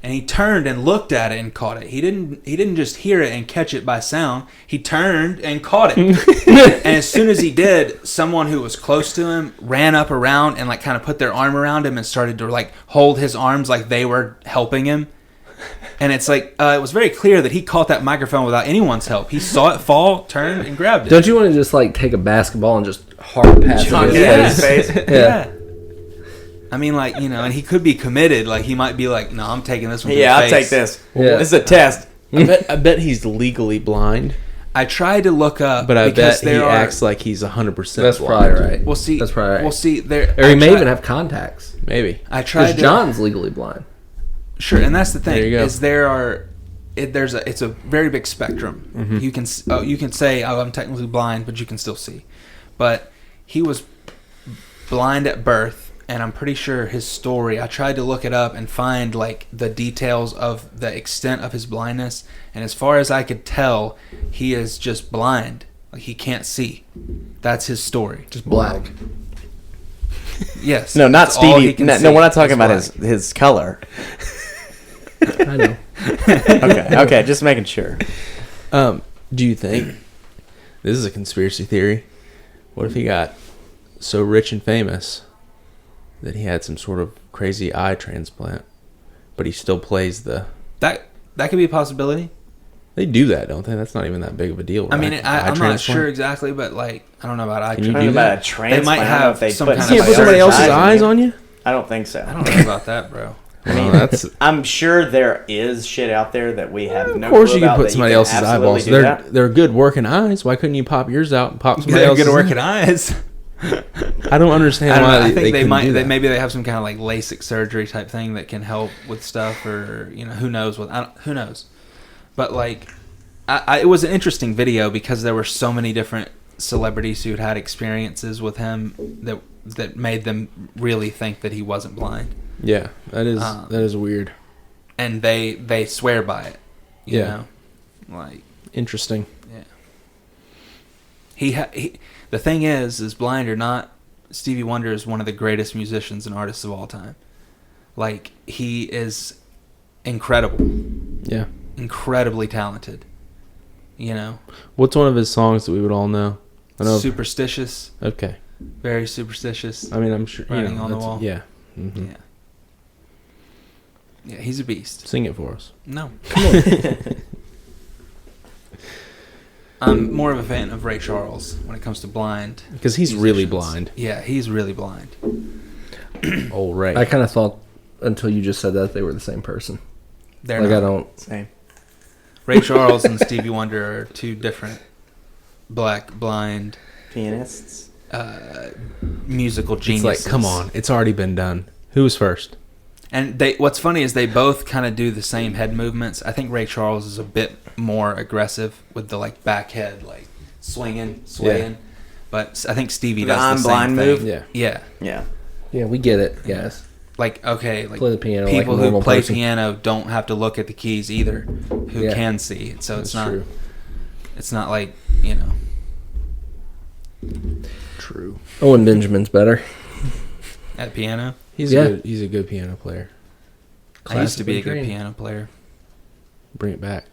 And he turned and looked at it and caught it. He didn't just hear it and catch it by sound. He turned and caught it. And as soon as he did, someone who was close to him ran up around and like kind of put their arm around him and started to like hold his arms like they were helping him. And it's like, it was very clear that he caught that microphone without anyone's help. He saw it fall, turned, and grabbed it. Don't you want to just like take a basketball and just hard pass it in his face? Yeah. I mean, like, you know, and he could be committed. Like, he might be like, no, I'm taking this one to the face. I'll take this. Yeah. This is a test. I bet he's legally blind. I tried to look up, but I bet he acts like he's 100% blind. That's probably right. We'll see. That's probably right. We'll see. There, or he may even have contacts. Maybe. I tried. Because John's legally blind. Sure, and that's the thing. There you go. It's a very big spectrum. Mm-hmm. You can say, oh, I'm technically blind, but you can still see. But he was blind at birth. And I'm pretty sure his story, I tried to look it up and find like the details of the extent of his blindness. And as far as I could tell, he is just blind. Like, he can't see. That's his story. Just black. Yes. No, not Stevie. No, we're not talking about his color. I know. Okay, just making sure. Do you think this is a conspiracy theory? What if he got so rich and famous that he had some sort of crazy eye transplant, but he still plays the... That could be a possibility. They do that, don't they? That's not even that big of a deal, right? I mean, I'm not transplant? sure exactly, but like, I don't know about eye Can you transplant. do that? A transplant. They might I don't know have if they some put kind You of can't put somebody else's eyes in on you? I don't think so. I don't know about that, bro. Well, that's... I'm sure there is shit out there that we have no Of course clue you can about put that somebody can else's absolutely eyeballs. do They're that. they're good working eyes. Why couldn't you pop yours out and pop somebody They're else's? good working eyes. I don't understand I don't why know. I think they couldn't might. do that. Maybe they have some kind of like LASIK surgery type thing that can help with stuff, or who knows what? Who knows? But like, it was an interesting video because there were so many different celebrities who had experiences with him that made them really think that he wasn't blind. Yeah, that is weird. And they swear by it. You know? Like, Interesting. yeah. The thing is blind or not, Stevie Wonder is one of the greatest musicians and artists of all time. Like, he is incredible. Yeah. Incredibly talented. What's one of his songs that we would all know? I know. Superstitious. Okay. Very superstitious. I mean, I'm sure. Writing on the wall. Yeah. Mm-hmm. Yeah. Yeah, he's a beast. Sing it for us. No. Come on. I'm more of a fan of Ray Charles when it comes to blind. Because he's really blind. Yeah, he's really blind. Old Ray. I kind of thought until you just said that they were the same person. They're Like not. I don't. Same. Ray Charles and Stevie Wonder are two different blind Pianists. musical it's geniuses. like, come on, it's already been done. Who was first? And what's funny is they both kind of do the same head movements. I think Ray Charles is a bit more aggressive with the like back head, like swaying. Yeah. But I think Stevie The does I'm the blind same move? thing. Yeah. Yeah. Yeah. Yeah, we get it, guys. Like, okay, like Play the piano like people a who normal play person. piano don't have to look at the keys either, who Yeah. can see. So That's it's not true. it's not like, True. Owen Benjamin's better. at piano. He's Yeah. a good piano player. I used to be a good Classically piano player. Bring it back.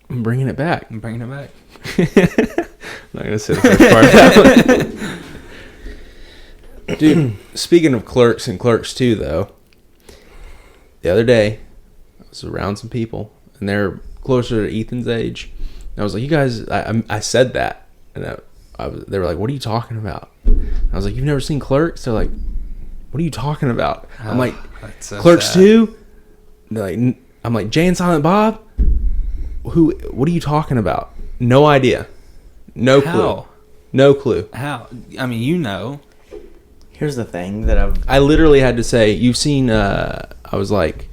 I'm bringing it back. I'm bringing it back. I'm not gonna say the first part of that one. Dude, speaking of Clerks and Clerks 2, though, the other day I was around some people and they're closer to Ethan's age. And I was like, "You guys," I said that, and they were like, "What are you talking about?" And I was like, "You've never seen Clerks?" They're like, "What are you talking about?" I'm like, That's so "Clerks sad. 2?" I'm like, "Jay and Silent Bob? What are you talking about?" No idea. No clue. How? No clue. How? I mean, Here's the thing that I literally had to say, "You've seen," I was like,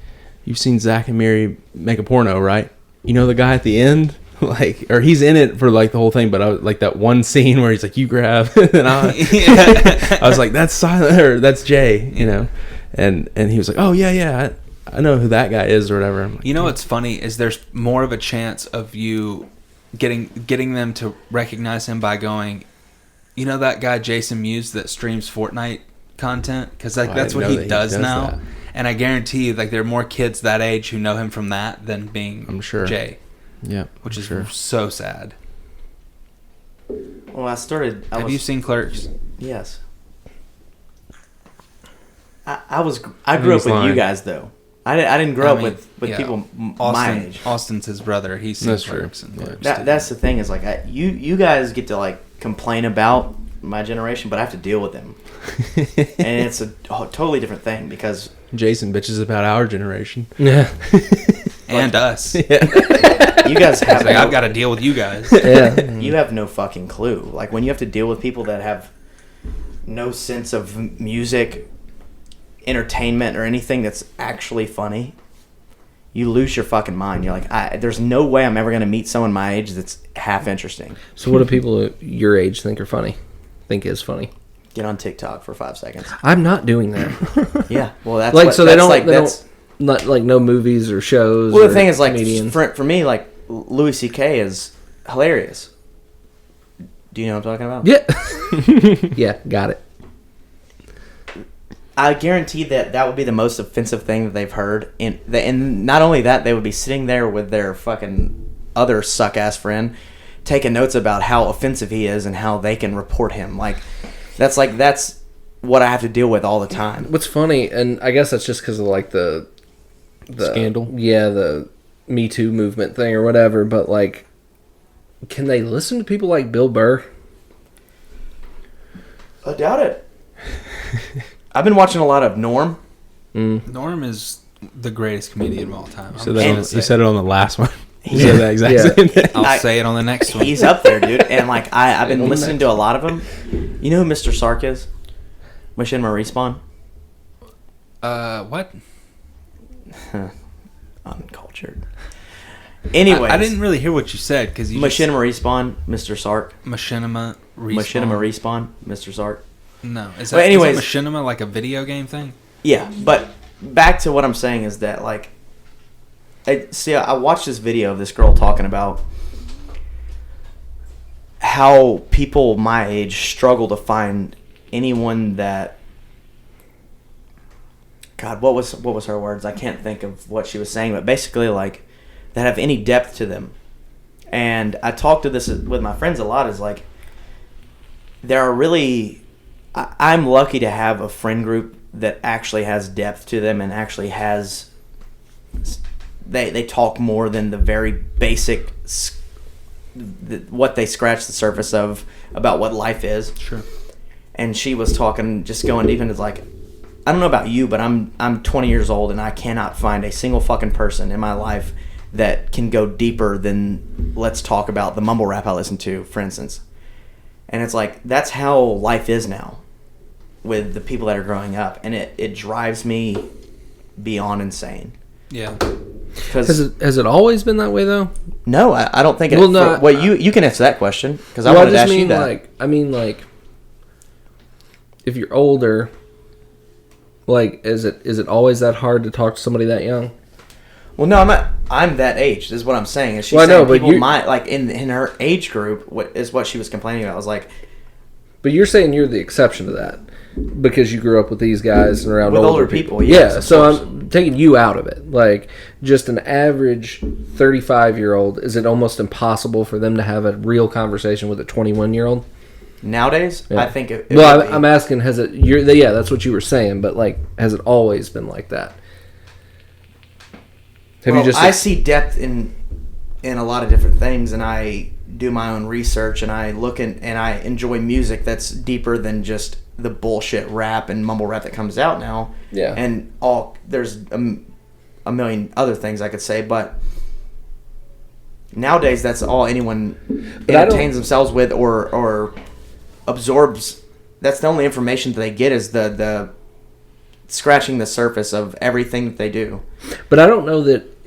"You've seen Zach and Mary make a porno, right? You know the guy at the end? Like, or he's in it for like the whole thing, but I was like that one scene where he's like, you grab," and I was like, "That's Silent, or that's Jay," and he was like, "Oh yeah, I know who that guy is," or whatever. I'm like, what's funny is there's more of a chance of you getting them to recognize him by going, that guy Jason Mewes that streams Fortnite content, because like I that's didn't what know he that he does does now. that. And I guarantee you, like, there are more kids that age who know him from that than being I'm sure. Jay, Yeah, which is sure. so sad. well, Have you seen Clerks? Yes. I grew think up he's with you lying. guys though. I didn't grow I up mean, with yeah, people my Austin, age. Austin's his brother. He's seen That's true. Clerks and Yeah. Clerks. too. That's the thing is like you guys get to like complain about my generation, but I have to deal with them, and it's a totally different thing because Jason bitches about our generation. Yeah. and us. you guys He's have like, I've got to deal with you guys. Yeah. you have no fucking clue. Like when you have to deal with people that have no sense of music, entertainment, or anything that's actually funny, you lose your fucking mind. You're like, there's no way I'm ever going to meet someone my age that's half interesting. So what do people your age think are funny? Think is funny? Get on TikTok for 5 seconds. I'm not doing that. Yeah, well, that's Like, what, so they that's don't, like, they that's, don't, not like no movies or shows. well, or the thing is, like, comedians. for me, like, Louis C.K. is hilarious. Do you know what I'm talking about? Yeah. Yeah, got it. I guarantee that would be the most offensive thing that they've heard. And not only that, they would be sitting there with their fucking other suck-ass friend taking notes about how offensive he is and how they can report him. That's what I have to deal with all the time. What's funny, and I guess that's just because of like the scandal. Yeah, the Me Too movement thing or whatever. But like, can they listen to people like Bill Burr? I doubt it. I've been watching a lot of Norm. Norm is the greatest comedian of all time. You said it on the last one. You Yeah. said that exact same thing. I'll say it on the next one. He's up there, dude. And like I've been listening to a lot of them. You know who Mr. Sark is? Machinima Respawn. What? Uncultured. Anyways, I didn't really hear what you said because you Machinima Respawn, Mr. Sark. Machinima Respawn. Machinima Respawn, Mr. Sark. No, is But anyways- is Machinima like a video game thing? Yeah, but back to what I'm saying is that like, I watched this video of this girl talking about how people my age struggle to find anyone that. God, what was her words? I can't think of what she was saying, but basically like that have any depth to them. And I talk to this with my friends a lot. Is like there are really, I'm lucky to have a friend group that actually has depth to them and actually has. They talk more than the very basic, what they scratch the surface of about what life is. Sure. And she was talking, just going even as like, I don't know about you, but I'm 20 years old and I cannot find a single fucking person in my life that can go deeper than let's talk about the mumble rap I listen to, for instance. And it's like that's how life is now with the people that are growing up, and it drives me beyond insane. Yeah. Has it always been that way though? No, I don't think it. Well, no, you can answer that question because I Well, wanted to just ask you mean that. like, if you're older, like, is it always that hard to talk to somebody that young? Well, no, I'm that age. This is what I'm saying. Is she's Well, I know, saying but people you- my like in her age group? What is what she was complaining about? I was like, But you're saying you're the exception to that because you grew up with these guys and around With older people. people, Yeah, yes, of so course. I'm taking you out of it. Like, just an average 35-year-old, is it almost impossible for them to have a real conversation with a 21-year-old? nowadays, Yeah. I think it Well, would be. I'm asking, has it? Yeah, that's what you were saying, but like, has it always been like that? Have Well, you just? I see depth in a lot of different things, and I do my own research, and I look and I enjoy music that's deeper than just the bullshit rap and mumble rap that comes out now. Yeah. And there's a million other things I could say, but nowadays that's all anyone But I don't- entertains themselves with or absorbs. That's the only information that they get is the scratching the surface of everything that they do. But I don't know that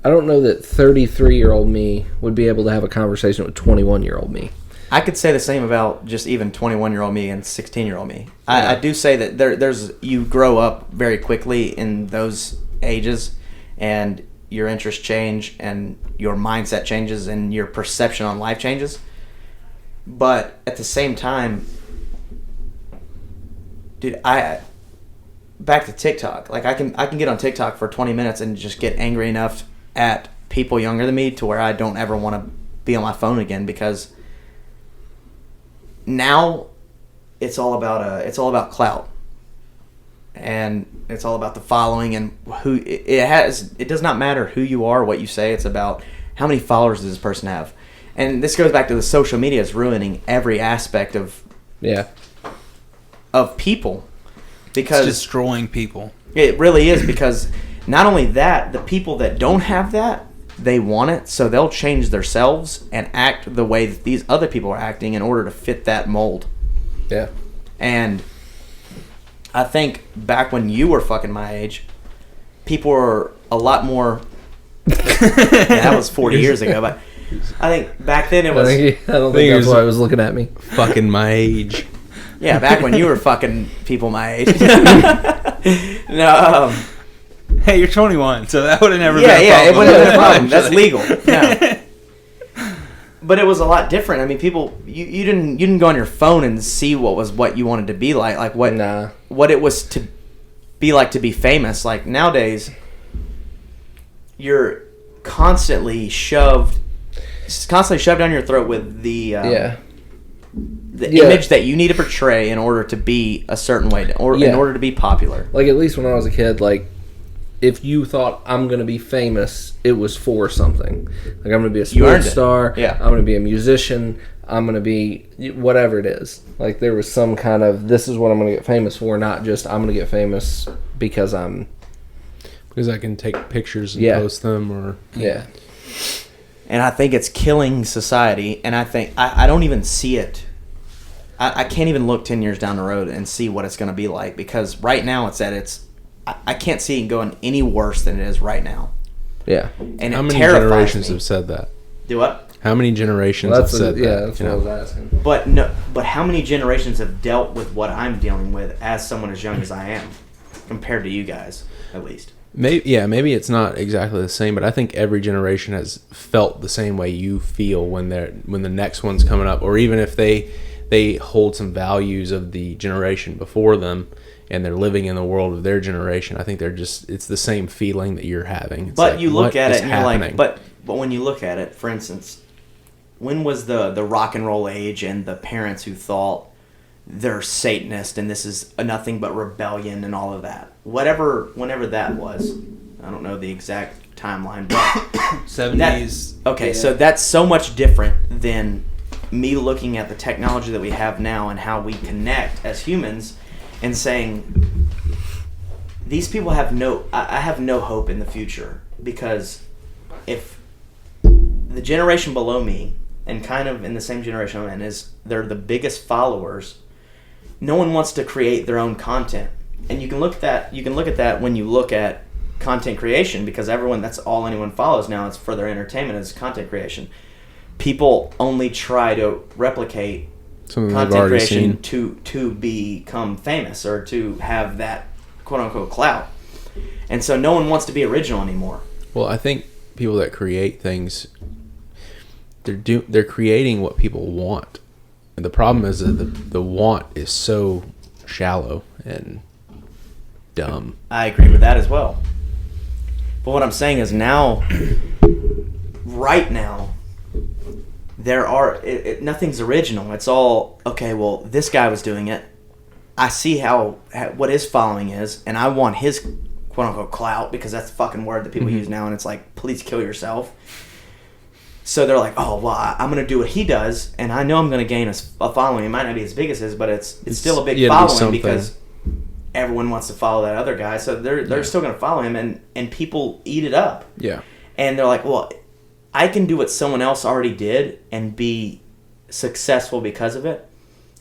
33-year-old me would be able to have a conversation with 21-year-old me. I could say the same about just even 21-year-old me and 16-year-old me. Yeah. I do say that there's you grow up very quickly in those ages, and your interests change, and your mindset changes, and your perception on life changes. But at the same time, dude, back to TikTok. Like I can get on TikTok for 20 minutes and just get angry enough at people younger than me to where I don't ever want to be on my phone again, because now it's all about clout, and it's all about the following and who it does not matter who you are, what you say. It's about how many followers does this person have. And this goes back to the social media is ruining every aspect of people, because It's destroying people. it really is, because not only that, the people that don't have that, they want it, so they'll change themselves and act the way that these other people are acting in order to fit that mold. Yeah. And I think back when you were fucking my age, people were a lot more. That was 40 years ago, but I think back then it was. I don't think that's why I was looking at me. Fucking my age. Yeah, back when you were fucking people my age. No. Hey, you're 21, so that would have never been a Yeah, it problem. wouldn't have been a problem. That's legal. No. But it was a lot different. I mean, people, you didn't go on your phone and see what you wanted to be like what Nah. what it was be like to be famous. Like nowadays, you're constantly shoved down your throat with the image that you need to portray in order to be a certain way, or in order to be popular. Like, at least when I was a kid, like, if you thought I'm going to be famous, it was for something. Like, I'm going to be a sports star. Yeah. I'm going to be a musician. I'm going to be whatever it is. Like, there was some kind of, this is what I'm going to get famous for, not just I'm going to get famous because I can take pictures and post them, or And I think it's killing society. And I think I don't even see it. I can't even look 10 years down the road and see what it's going to be like, because right now I can't see it going any worse than it is right now. Yeah. And how many generations have said that? Do what? How many generations have said that? Yeah, that's what I was asking. But how many generations have dealt with what I'm dealing with as someone as young as I am, compared to you guys, at least? Maybe it's not exactly the same, but I think every generation has felt the same way you feel when the next one's coming up, or even if they hold some values of the generation before them, and they're living in the world of their generation. I think it's the same feeling that you're having. It's but like, you look at it and happening? you're like, but when you look at it, for instance, when was the rock and roll age and the parents who thought they're Satanist and this is nothing but rebellion and all of that? Whenever that was, I don't know the exact timeline, but 70s. Okay, so that's so much different than me looking at the technology that we have now and how we connect as humans, and saying these people have I have no hope in the future, because if the generation below me and kind of in the same generation I'm in they're the biggest followers, no one wants to create their own content. And you can look at that when you look at content creation, because that's all anyone follows now is for their entertainment, is content creation. People only try to replicate something content creation to become famous or to have that quote unquote clout. And so no one wants to be original anymore. Well, I think people that create things, they're creating what people want. And the problem is that the want is so shallow and dumb. I agree with that as well. But what I'm saying is right now, nothing's original. It's all, okay, well, this guy was doing it. I see what his following is, and I want his quote-unquote clout, because that's the fucking word that people use now, and it's like, please kill yourself. So they're like, oh, well, I'm going to do what he does, and I know I'm going to gain a following. It might not be as big as his, but it's still a big following, because everyone wants to follow that other guy, so they're still going to follow him, and people eat it up. Yeah. And they're like, well, I can do what someone else already did and be successful because of it.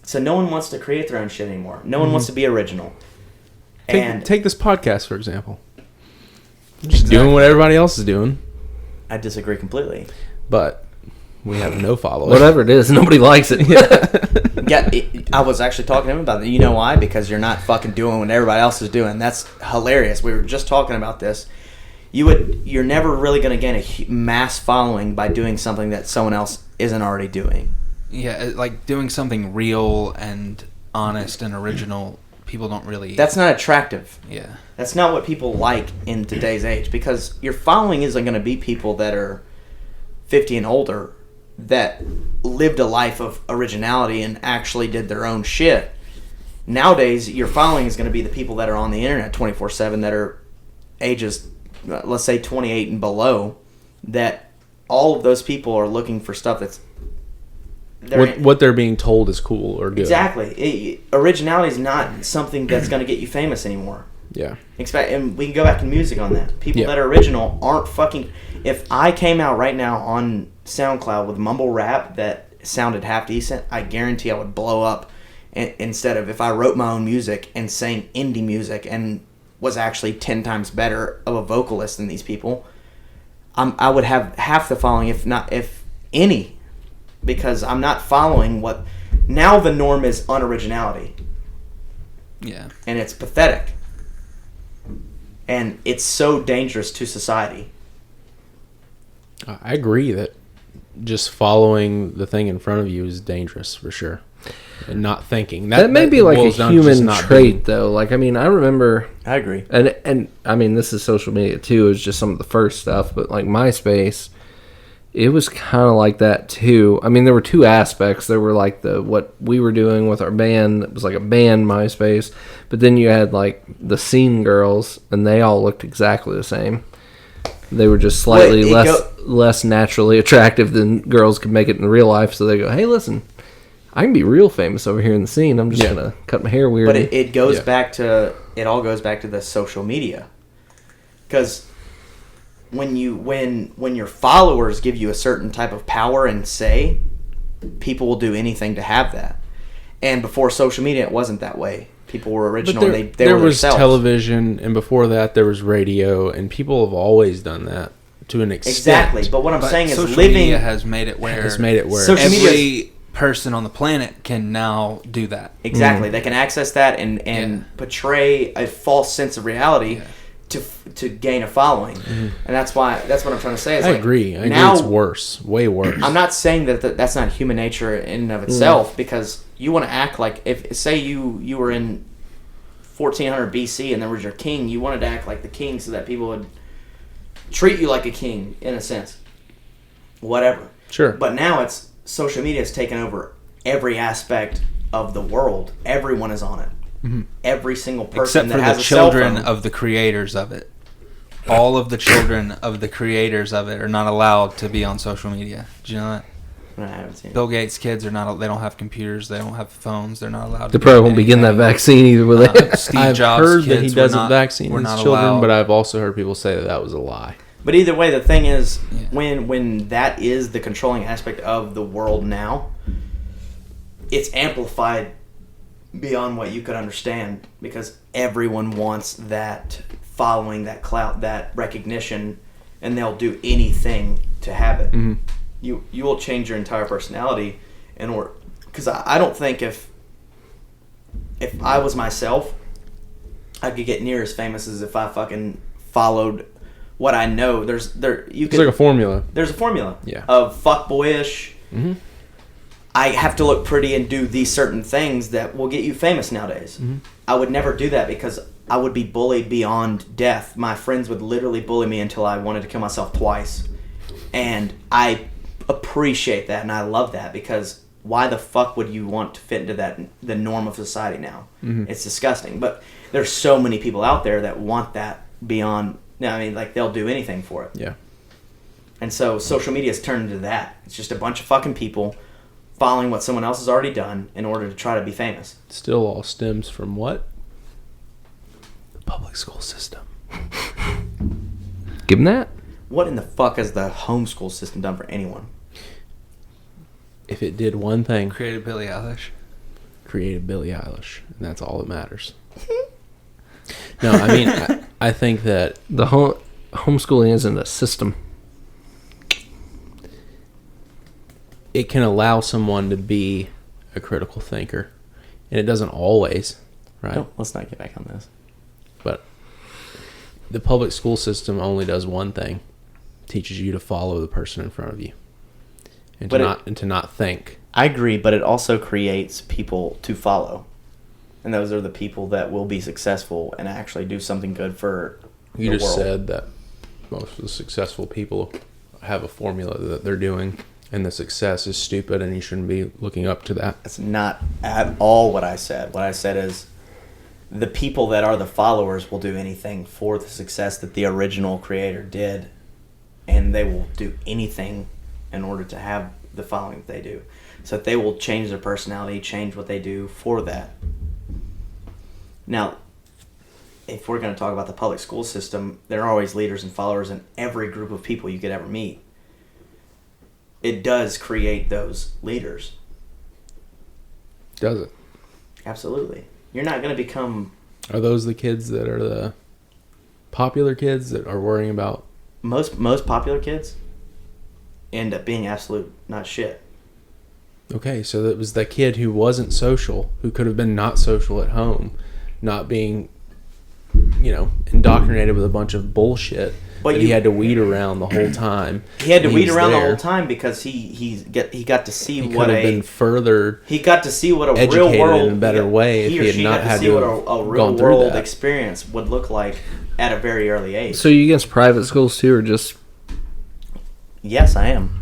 So no one wants to create their own shit anymore. No one wants to be original. Take this podcast, for example. Just doing what everybody else is doing. I disagree completely. But we have no followers. Whatever it is, nobody likes it. I was actually talking to him about that. You know why? Because you're not fucking doing what everybody else is doing. That's hilarious. We were just talking about this. You're never really going to gain a mass following by doing something that someone else isn't already doing. Yeah, like doing something real and honest and original, people don't really... That's not attractive. Yeah. That's not what people like in today's age, because your following isn't going to be people that are 50 and older that lived a life of originality and actually did their own shit. Nowadays, your following is going to be the people that are on the internet 24/7 that are ages, let's say 28 and below, that all of those people are looking for stuff that's... What they're being told is cool or good. Exactly. Originality is not something that's going to get you famous anymore. Yeah. And we can go back to music on that. People that are original aren't fucking... If I came out right now on SoundCloud with mumble rap that sounded half decent, I guarantee I would blow up, instead of if I wrote my own music and sang indie music and was actually 10 times better of a vocalist than these people. I would have half the following, if any, because I'm not following what... Now the norm is unoriginality. Yeah. And it's pathetic. And it's so dangerous to society. I agree that just following the thing in front of you is dangerous, for sure. and not thinking. That may be like a boils down to just human not trait, being. though. Like, I mean, I remember, I agree. and I mean, this is social media too. It's just some of the first stuff, but like MySpace, it was kind of like that too. I mean, there were two aspects. There were like what we were doing with our band. It was like a band MySpace, but then you had like the scene girls, and they all looked exactly the same. They were just slightly less naturally attractive than girls could make it in real life. So they go, "Hey, listen, I can be real famous over here in the scene. I'm just gonna cut my hair weird." But it goes back to all goes back to the social media, because when your followers give you a certain type of power and say, people will do anything to have that. And before social media, it wasn't that way. People were original. They there were was themselves. television, and before that, there was radio, and people have always done that to an extent. Exactly. But what I'm saying is, social living media has made it where Social media every person on the planet can now do that. Exactly. They can access that and portray a false sense of reality to gain a following. And that's what I'm trying to say. Is I like, agree. I now, agree. It's worse. Way worse. I'm not saying that's not human nature in and of itself, because you want to act like, if say you were in 1400 BC and there was your king, you wanted to act like the king so that people would treat you like a king in a sense. Whatever. Sure. But now it's social media has taken over every aspect of the world. Everyone is on it. Every single person Except for that has the a cell children phone. of the creators of it. All of the children of the creators of it are not allowed to be on social media. Do you know that? I haven't seen it. Bill Gates' kids are not. They don't have computers. They don't have phones. They're not allowed. They to probably do won't be getting that anything. vaccine either, will they? Steve I've Jobs' heard that he kids were doesn't not- vaccine were his not children, allowed. but I've also heard people say that was a lie. But either way, the thing is, when that is the controlling aspect of the world now, it's amplified beyond what you could understand, because everyone wants that following, that clout, that recognition, and they'll do anything to have it. You will change your entire personality in order, because I don't think if I was myself, I could get near as famous as if I fucking followed what I know. It's like a formula. There's a formula Yeah. of fuckboyish. I have to look pretty and do these certain things that will get you famous nowadays. I would never do that because I would be bullied beyond death. My friends would literally bully me until I wanted to kill myself twice. And I appreciate that and I love that, because why the fuck would you want to fit into the norm of society now? It's disgusting. But there's so many people out there that want that beyond. I mean, like, they'll do anything for it. Yeah. And so social media has turned into that. It's just a bunch of fucking people following what someone else has already done in order to try to be famous. It still all stems from what? The public school system. Give them that. What in the fuck has the homeschool system done for anyone? If it did one thing, Created Billie Eilish. created Billie Eilish, and that's all that matters. No, I mean, I think that The homeschooling isn't a system. it can allow someone to be a critical thinker, and it doesn't always, right? No, let's not get back on this. But the public school system only does one thing: teaches you to follow the person in front of you, and to not think. I agree, but it also creates people to follow. And those are the people that will be successful and actually do something good for You the just world. said that most of the successful people have a formula that they're doing, and the success is stupid, and you shouldn't be looking up to that. That's not at all what I said. What I said is the people that are the followers will do anything for the success that the original creator did, and they will do anything in order to have the following that they do. So they will change their personality, change what they do for that. Now, if we're going to talk about the public school system, there are always leaders and followers in every group of people you could ever meet. It does create those leaders. Does it? Absolutely. You're not going to become... Are those the kids that are the popular kids that are worrying about? Most popular kids end up being absolute not shit. Okay, so that was the kid who wasn't social, who could have been not social at home, not being, indoctrinated with a bunch of bullshit. But he had to weed around the whole time. He had to weed around the there. whole time because he got to see He what could have been further. he got to see what a real educated world in a better way if he or he had she not got to had see to what have a real gone through world that. experience would look like at a very early age. So you against private schools too, or just? Yes, I am.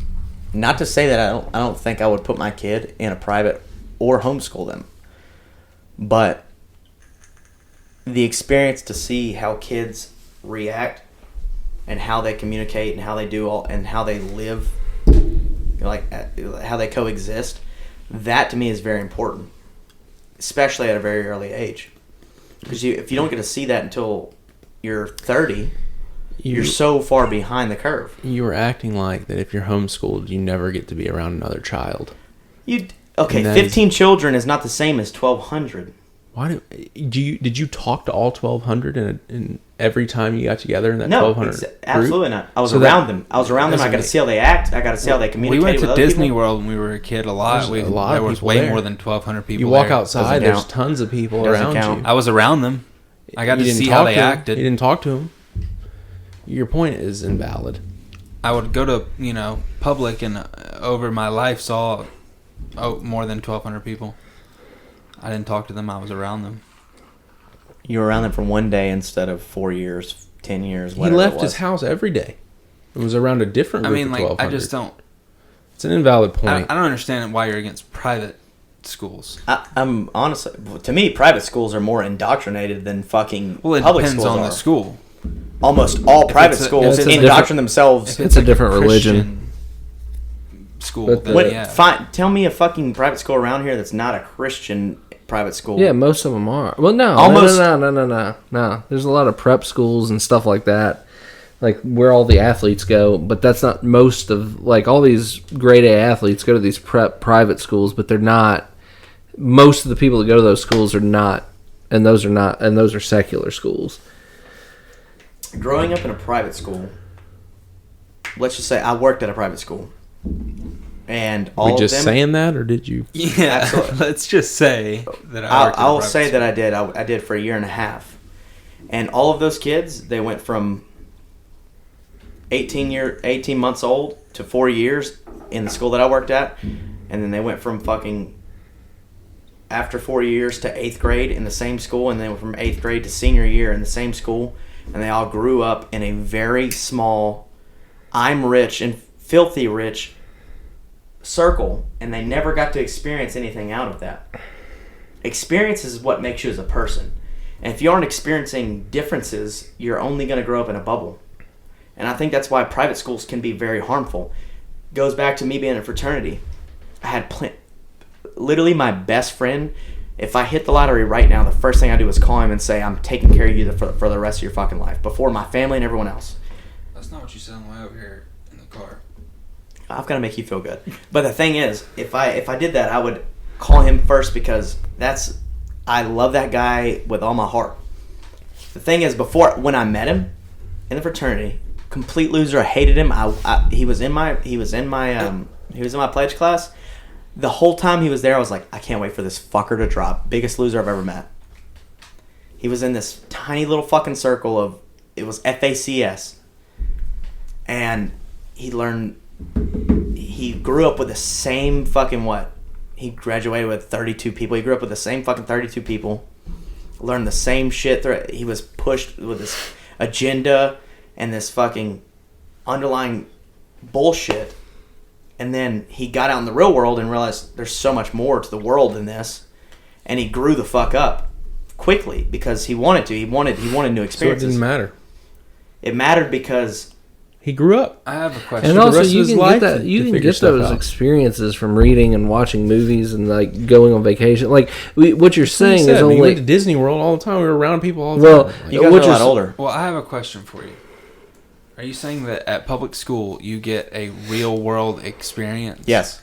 Not to say that I don't think I would put my kid in a private or homeschool them, but the experience to see how kids react and how they communicate and how they do all and how they live, like how they coexist, that to me is very important, especially at a very early age. Because if you don't get to see that until you're 30, you're so far behind the curve. You were acting like that if you're homeschooled, you never get to be around another child. Okay, 15 children is not the same as 1,200. Why did you talk to all 1,200 in every time you got together in that No, 1,200 absolutely not. I was So around them. I got to make- see how they act. I got to see how they communicate. We went to with other Disney people. World when we were a kid a lot. There's a lot there of was people way there. more than 1,200 people. You walk there. outside, Doesn't there's count. tons of people Doesn't around count. you. I was around them. I got You to didn't see talk how they to 'em. acted. You didn't talk to them. Your point is invalid. I would go to public and over my life saw more than 1,200 people. I didn't talk to them. I was around them. You were around them for one day instead of 4 years, 10 years. He Whatever left it his was. house every day. It was around a different I group mean, of like 1,200. I just don't. It's an invalid I point. don't understand why you're against private schools. I'm honestly, to me, private schools are more indoctrinated than fucking Well, it public depends schools on are. the school. Almost all private it's a- schools if it's a indoctrinate themselves. It's a different religion. Christian school. But Then, What, yeah. fine, tell me a fucking private school around here that's not a Christian private school. Yeah, most of them are. Well, no, Almost- no. There's a lot of prep schools and stuff like that, like where all the athletes go. But that's not most of like all these grade A athletes go to these prep private schools, but they're not. Most of the people that go to those schools are not, and those are secular schools. Growing up in a private school, let's just say I worked at a private school, and all we of just them. saying that, or did you? Yeah, Absolutely. let's just say that I'll say that I did. I did for a year and a half, and all of those kids, they went from 18 months old to 4 years in the school that I worked at, and then they went from fucking after 4 years to 8th grade in the same school, and then from 8th grade to senior year in the same school, and they all grew up in a very small, I'm rich and filthy rich circle, and they never got to experience anything out of that. Experience is what makes you as a person, and if you aren't experiencing differences, you're only going to grow up in a bubble. And I think that's why private schools can be very harmful. Goes back to me being in a fraternity. I had literally my best friend. If I hit the lottery right now, the first thing I do is call him and say, I'm taking care of you for the rest of your fucking life, before my family and everyone else. That's not what you said on the way over here in the car. I've got to make you feel good. But the thing is, if I did that, I would call him first, because I love that guy with all my heart. The thing is, when I met him in the fraternity, complete loser. I hated him. He was in my pledge class. The whole time he was there, I was like, I can't wait for this fucker to drop. Biggest loser I've ever met. He was in this tiny little fucking circle of, it was FACS. And he grew up with the same fucking he graduated with 32 people. He grew up with the same fucking 32 people. Learned the same shit. He was pushed with this agenda and this fucking underlying bullshit. And then he got out in the real world and realized there's so much more to the world than this. And he grew the fuck up quickly because he wanted to. He wanted new So it experiences. didn't matter. It mattered because He grew up. I have a question. And the also, rest of you his can life get that. to You can figure get stuff those out. experiences from reading and watching movies and like going on vacation. Like what you're He saying said, is we only went to Disney World all the time. We were around people all the Well, time. you guys what are a lot you're- older. Well, I have a question for you. Are you saying that at public school you get a real world experience? Yes,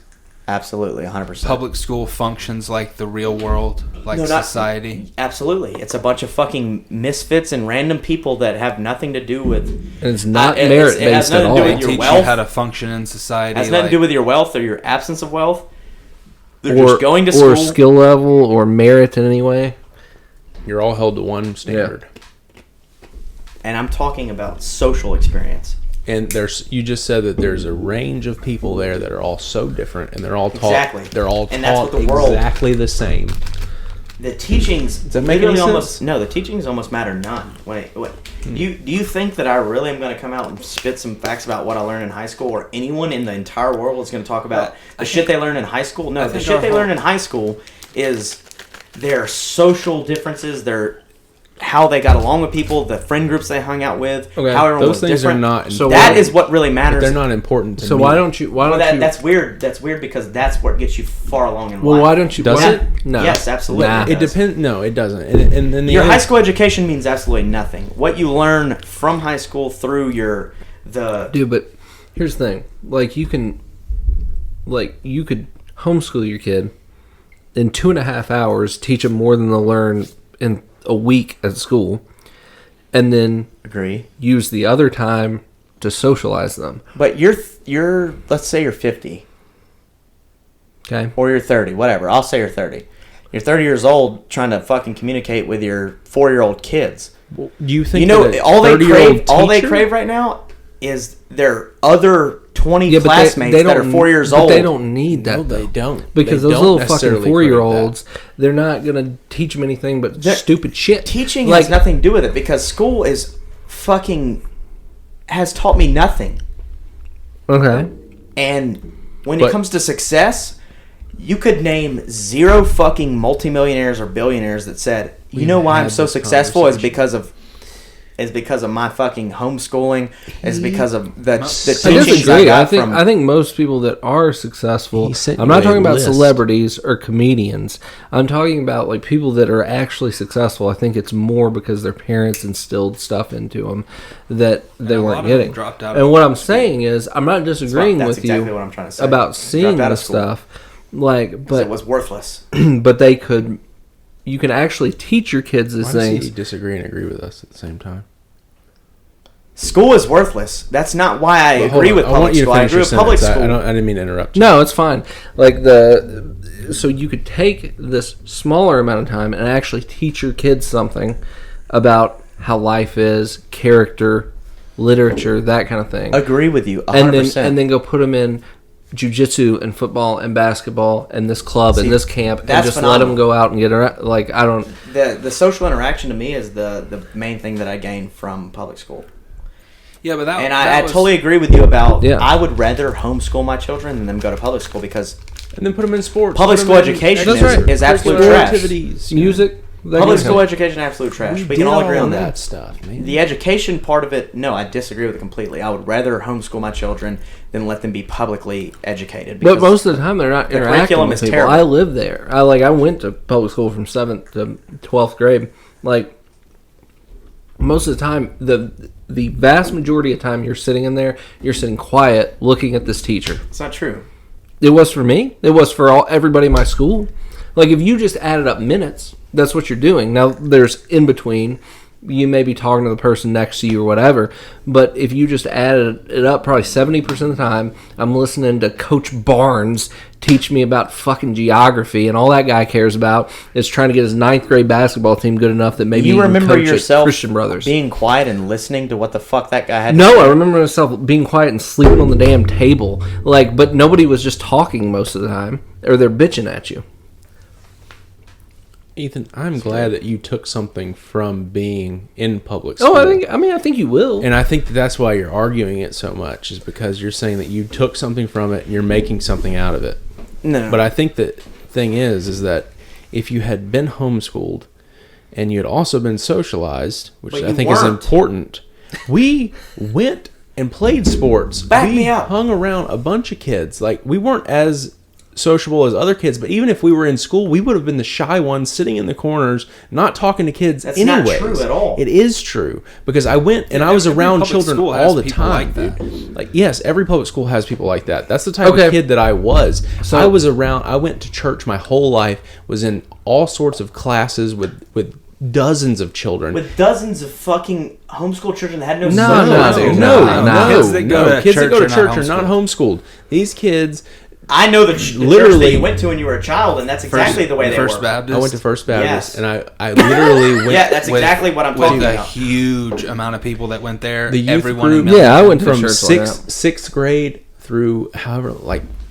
absolutely, 100%. Public school functions like the real world, like No, not- society. Absolutely. It's a bunch of fucking misfits and random people that have nothing to do with... and it's not it merit has based at nothing to all. do They with your teach wealth. you how to function in society. It has nothing to do with your wealth or your absence of wealth. They're Or just going to or school. skill level or merit in any way. You're all held to one standard. and I'm talking about social experience. And you just said that there's a range of people there that are all so different, and they're all taught. Exactly. They're all And that's taught what the world- exactly the same. The teachings Does that make any sense? the teachings almost matter none. Do you think that I really am going to come out and spit some facts about what I learned in high school, or anyone in the entire world is going to talk about the shit they learned in high school? No, the shit they learned in high school is their social differences, how they got along with people, the friend groups they hung out with, how everyone was things different. are not. So that is what really matters. They're not important to me. So why don't you? That's weird. That's weird because that's what gets you far along in life. Well, why don't you? Does it? No. Yes, absolutely. Nah. It depends. No, it doesn't. And Your high school education means absolutely nothing. What you learn from high school through Dude, but here's the thing. You could homeschool your kid in 2.5 hours, teach them more than they'll learn in a week at school, and then agree. Use the other time to socialize them. But you're let's say you're 50. Okay. Or you're 30, whatever. I'll say you're 30. You're 30 years old trying to fucking communicate with your 4-year-old kids. Do you think all they crave right now is their other 20 classmates that are 4 years old. But they don't need that. No, they don't. Because those little fucking 4-year-olds, they're not going to teach them anything but stupid shit. Teaching has nothing to do with it because school has taught me nothing. Okay. And when it comes to success, you could name 0 fucking multimillionaires or billionaires that said, you know why I'm so successful is because of my fucking homeschooling, is because of the teachings I got from... I think most people that are successful, I'm not talking about celebrities or comedians. I'm talking about people that are actually successful. I think it's more because their parents instilled stuff into them that they weren't getting. And what I'm saying is, I'm not disagreeing with you what I'm trying to say. about seeing this stuff. But it was worthless. But you can actually teach your kids these things. Why does he disagree and agree with us at the same time? School is worthless. That's not why I agree with public school. I agree with public school. I didn't mean to interrupt you. No, it's fine. So you could take this smaller amount of time and actually teach your kids something about how life is, character, literature, that kind of thing. Agree with you, 100%. And then go put them in jiu-jitsu and football and basketball and this club and this camp and just phenomenal. Let them go out and get around. I don't... The social interaction to me is the main thing that I gained from public school. Yeah, but I totally agree with you about. Yeah. I would rather homeschool my children than them go to public school because. And then put them in sports. Public school education is absolute trash. Activities, music. Public school education, absolute trash. We can all agree on that stuff, man. The education part of it, no, I disagree with it completely. I would rather homeschool my children than let them be publicly educated. But most of the time, they're not interacting with people. Terrible. I live there. I went to public school from 7th to 12th grade. Most of the time, the vast majority of time you're sitting in there, you're sitting quiet looking at this teacher. It's not true. It was for me. It was for everybody in my school. If you just added up minutes, that's what you're doing. Now, there's in between. You may be talking to the person next to you or whatever, but if you just added it up, probably 70% of the time, I'm listening to Coach Barnes teach me about fucking geography, and all that guy cares about is trying to get his 9th grade basketball team good enough that maybe you remember coach yourself Christian Brothers. Being quiet and listening to what the fuck that guy had to say. say? I remember myself being quiet and sleeping on the damn table. But nobody was just talking most of the time, or they're bitching at you. Ethan, I'm glad that you took something from being in public school. I think you will. And I think that's why you're arguing it so much, is because you're saying that you took something from it and you're making something out of it. No. But I think the thing is that if you had been homeschooled and you had also been socialized, which I think is important, we went and played sports. Back me up. We hung around a bunch of kids. We weren't as sociable as other kids, but even if we were in school, we would have been the shy ones sitting in the corners, not talking to kids. That's anyways. Not true at all. It is true because I went and I was around children all the time, dude. Yes, every public school has people like that. That's the type of kid that I was. So I was around. I went to church my whole life. Was in all sorts of classes with dozens of children. With dozens of fucking homeschool children that had no kids that go to church are not homeschooled. These kids I know the church that you went to when you were a child, and that's exactly the way they First were. Baptist. I went to First Baptist, Yes. and I literally went. Yeah, that's exactly what I'm talking with a about. huge amount of people that went there. The youth everyone group. in Yeah, I went to from church sixth grade through however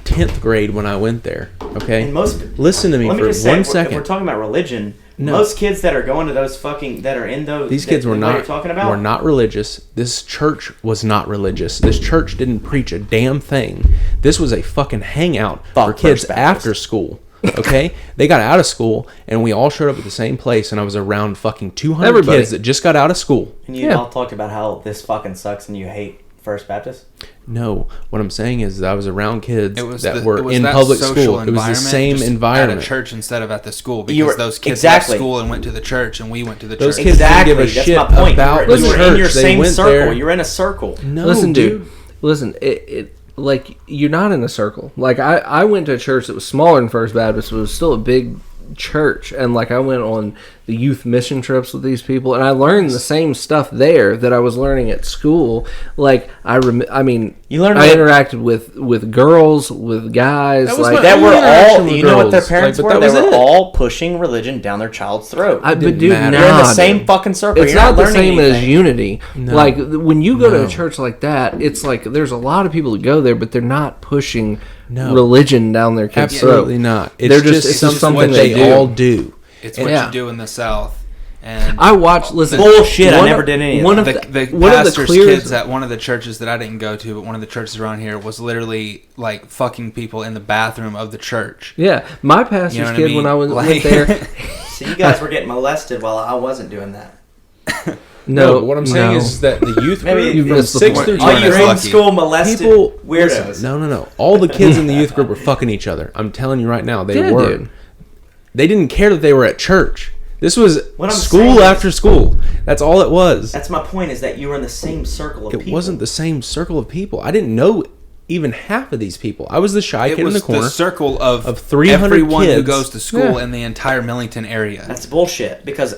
10th grade when I went there. Okay, And most listen to me let me for just say, 1 if second. we're talking about religion. No. Most kids that are going to those that are in those These kids were what not you're talking about were not religious. This church was not religious. This church didn't preach a damn thing. This was a fucking hangout for Fuck kids First Baptist. after school. Okay, they got out of school and we all showed up at the same place, and I was around fucking 200 Everybody. kids that just got out of school. And you all talked about how this fucking sucks and you hate First Baptist. No, what I'm saying is I was around kids It was that were in that public social school. It was the environment same just environment. at a church instead of at the school, because You were- those kids exactly. left school and went to the church, and we went to the Those church. kids Exactly, didn't give a that's shit my point. about you the were in church. your They same went circle. there. You're in a circle. No, Listen, dude. Listen, it like you're not in a circle. Like I went to a church that was smaller than First Baptist, but it was still a big church, and like I went on the youth mission trips with these people, and I learned the same stuff there that I was learning at school. Like I mean, You learned I that- interacted with girls, with guys, That was like my- That were interaction all, with you know what their girls. parents Like, were? but They that were was it. all pushing religion down their child's throat. but didn't dude, matter. You're in the nah, same dude. fucking circle. It's You're not the learning same as anything. unity. No. Like when you go to No. a church like that, it's like there's a lot of people that go there, but they're not pushing No. religion down their kids' Absolutely throat. not. It's They're just, just- it's something, just something that they they do. all do. It's what Yeah. you do in the South. And I watched. Listen, Bullshit, I one never of- did any of one that. of the one of the pastor's clearest- kids at one of the churches that I didn't go to, but one of the churches around here, was literally like fucking people in the bathroom of the church. Yeah, my pastor's You know what I kid mean? when I went Like- there. So you guys were getting molested while I wasn't doing that. No, what I'm saying no. is that the youth Maybe group you've from missed the 6th point. through You All weren't you as 12th, lucky. homeschool molested people weirdos. listen, no. All the kids in the youth group were fucking each other. I'm telling you right now, they Yeah, were. dude. They didn't care that they were at church. This was What I'm saying school is- after school. That's all it was. That's my point, is that you were in the same circle of It people. wasn't the same circle of people. I didn't know even half of these people. I was the shy It kid in was the corner. the circle of 300 everyone who kids. goes to school Yeah. in the entire Millington area. That's bullshit, because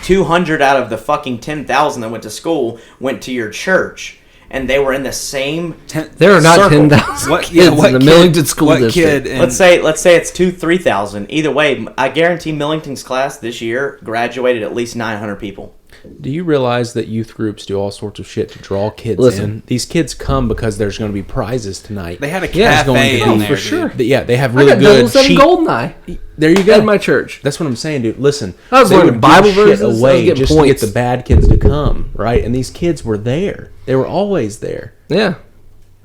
200 out of the fucking 10,000 that went to school went to your church, and they were in the same. There are not circle. 10,000 What- kids yeah, what in the kid- Millington School what District. kid in- Let's say it's 3,000. Either way, I guarantee Millington's class this year graduated at least 900 people. Do you realize that youth groups do all sorts of shit to draw kids Listen. in? These kids come because there's going to be prizes tonight. They had a Yeah, it's going cafe to in be- there, for dude. sure. Yeah, they have I really got good 007 cheap. Goldeneye There you go. at my church. That's what I'm saying, dude. Listen, I was they learning would Bible give shit verses, I was away getting just points. to get the bad kids to come, right? And these kids were there. They were always there. Yeah.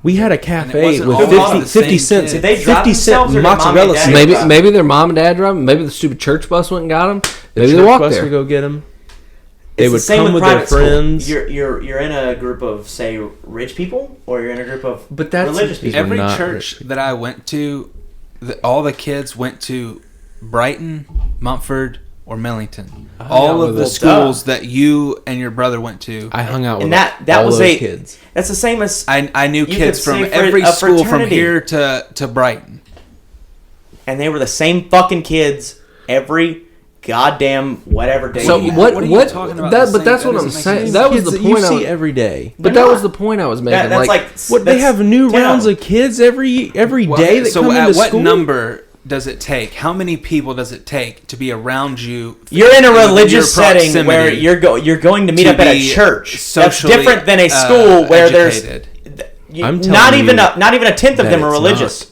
We had a cafe wasn't with all 50, the 50 same cents. kids. Did they drive 50 cent themselves, or did mom and mozzarella dad sticks. Maybe drive? maybe their mom and dad drive them. Maybe the stupid church bus went and got them. The Maybe they church walked bus there. would go get them. They It's would the same come with their private school. friends. You're in a group of, say, rich people, or you're in a group of But that's- religious people. were Every not church rich. that I went to, all the kids went to Brighton, Mumford, or Millington. hung out All of with the all- schools that you and your brother went to. I hung out with And that all was those a kids. That's the same as I knew You kids could from say every a school from fraternity. here to Brighton. and they were the same fucking kids every goddamn whatever day. So you had. what? What are you What? talking about? That, The but same- that's that what I'm doesn't make saying. sense. That was Kids the that point. you I see was, every day. but They're that not. was the point I was making. That's like What they that's- have new you know. rounds of kids every day that so come at into what school. number does it take? How many people does it take to be around you? You're in a your religious setting where proximity you're going to meet to up at a be church. That's socially, different than a school where educated? I'm not telling even you not even a tenth of that them are it's religious.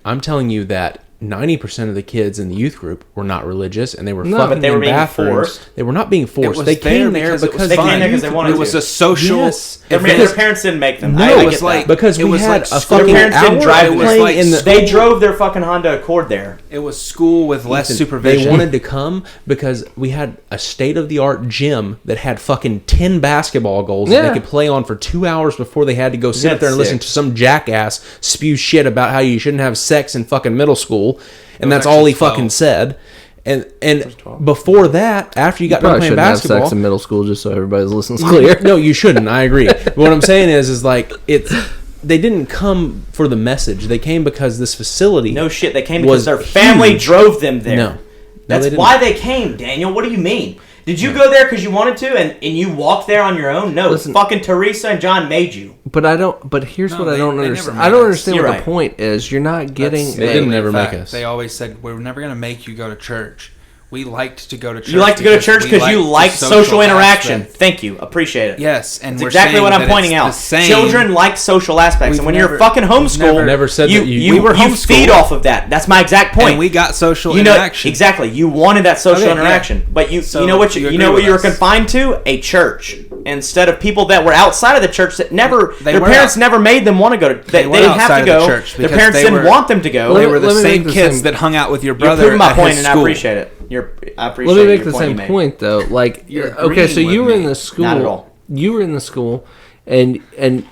I'm telling you that 90% of the kids in the youth group were not religious, and they were No, fucking but they were in being bathrooms. forced. They were not being It forced. was They came there it was because They came fun. there 'cause they wanted It was to. a social. Yes. Their event. parents didn't make them. No, I it get was that. like because it we was had like a school. fucking Their parents didn't hour drive of them. playing Like in the. They drove their fucking Honda Accord there. It was school with less Listen, supervision. They wanted to come because we had a state-of-the-art gym that had fucking 10 basketball goals that Yeah. they could play on for 2 hours before they had to go sit up That's there and listen sick. to some jackass spew shit about how you shouldn't have sex in fucking middle school, and was that's all he actually 12. fucking said. And before that, after you got done Probably playing shouldn't have basketball, sex in middle school, just so everybody's listening's clear. no, you shouldn't. I agree. But what I'm saying is like it's. They didn't come for the message. They came because this facility. No shit, they came was because their family huge. drove them there. No. No, That's they didn't. why they came, Daniel. What do you mean? Did you go there because you wanted to, and you walked there on your own? No, Listen, fucking Teresa and John made you. But I don't. But here's what I don't understand. I don't understand what the point is. You're not getting. They didn't ever make us. They always said we're never going to make you go to church. We liked to go to church. You like to go to church because you like social interaction. Thank you. Appreciate it. Yes, and that's exactly what I'm pointing out. Children like social aspects, and when you're fucking homeschooled, never said that you feed off of that. That's my exact point. And we got social interaction. Exactly. You wanted that social interaction, but you know what you were confined to? A church. Instead of people that were outside of the church that never, their parents never made them want to go to. They didn't have to go. Their parents didn't want them to go. They were the same kids that hung out with your brother. You're proving my point, and I appreciate it. I appreciate. Let me make the same point though. Like, okay, so you were in the school. Not at all. You were in the school, and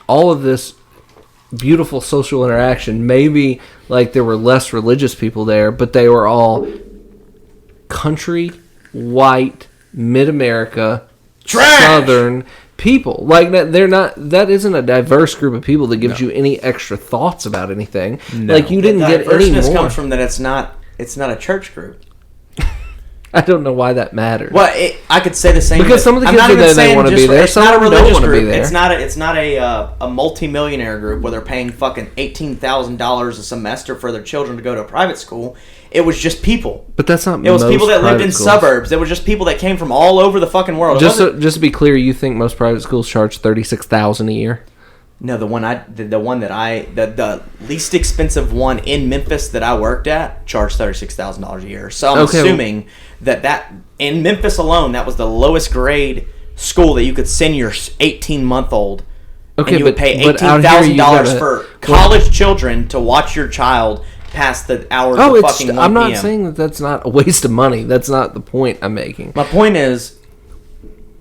all of this beautiful social interaction. Maybe like there were less religious people there, but they were all country, white, mid-America, Southern people. Like that, they're not. That isn't a diverse group of people that gives you any extra thoughts about anything. No. Like you didn't get any more. Comes from that. It's not a church group. I don't know why that matters. Well, I could say the same because some of the kids are there, they want to be there. Some of them don't want to be there. It's not a multi-millionaire group where they're paying fucking $18,000 a semester for their children to go to a private school. It was just people. But that's not. It was people that lived in suburbs. It was just people that came from all over the fucking world. Just to be clear, you think most private schools charge $36,000 a year? No, the least expensive one in Memphis that I worked at charged $36,000 a year. So I'm assuming that in Memphis alone, that was the lowest grade school that you could send your 18-month-old. Okay, and you would pay $18,000 for college children to watch your child past the hours of fucking 1 p.m. I'm not saying that that's not a waste of money. That's not the point I'm making. My point is,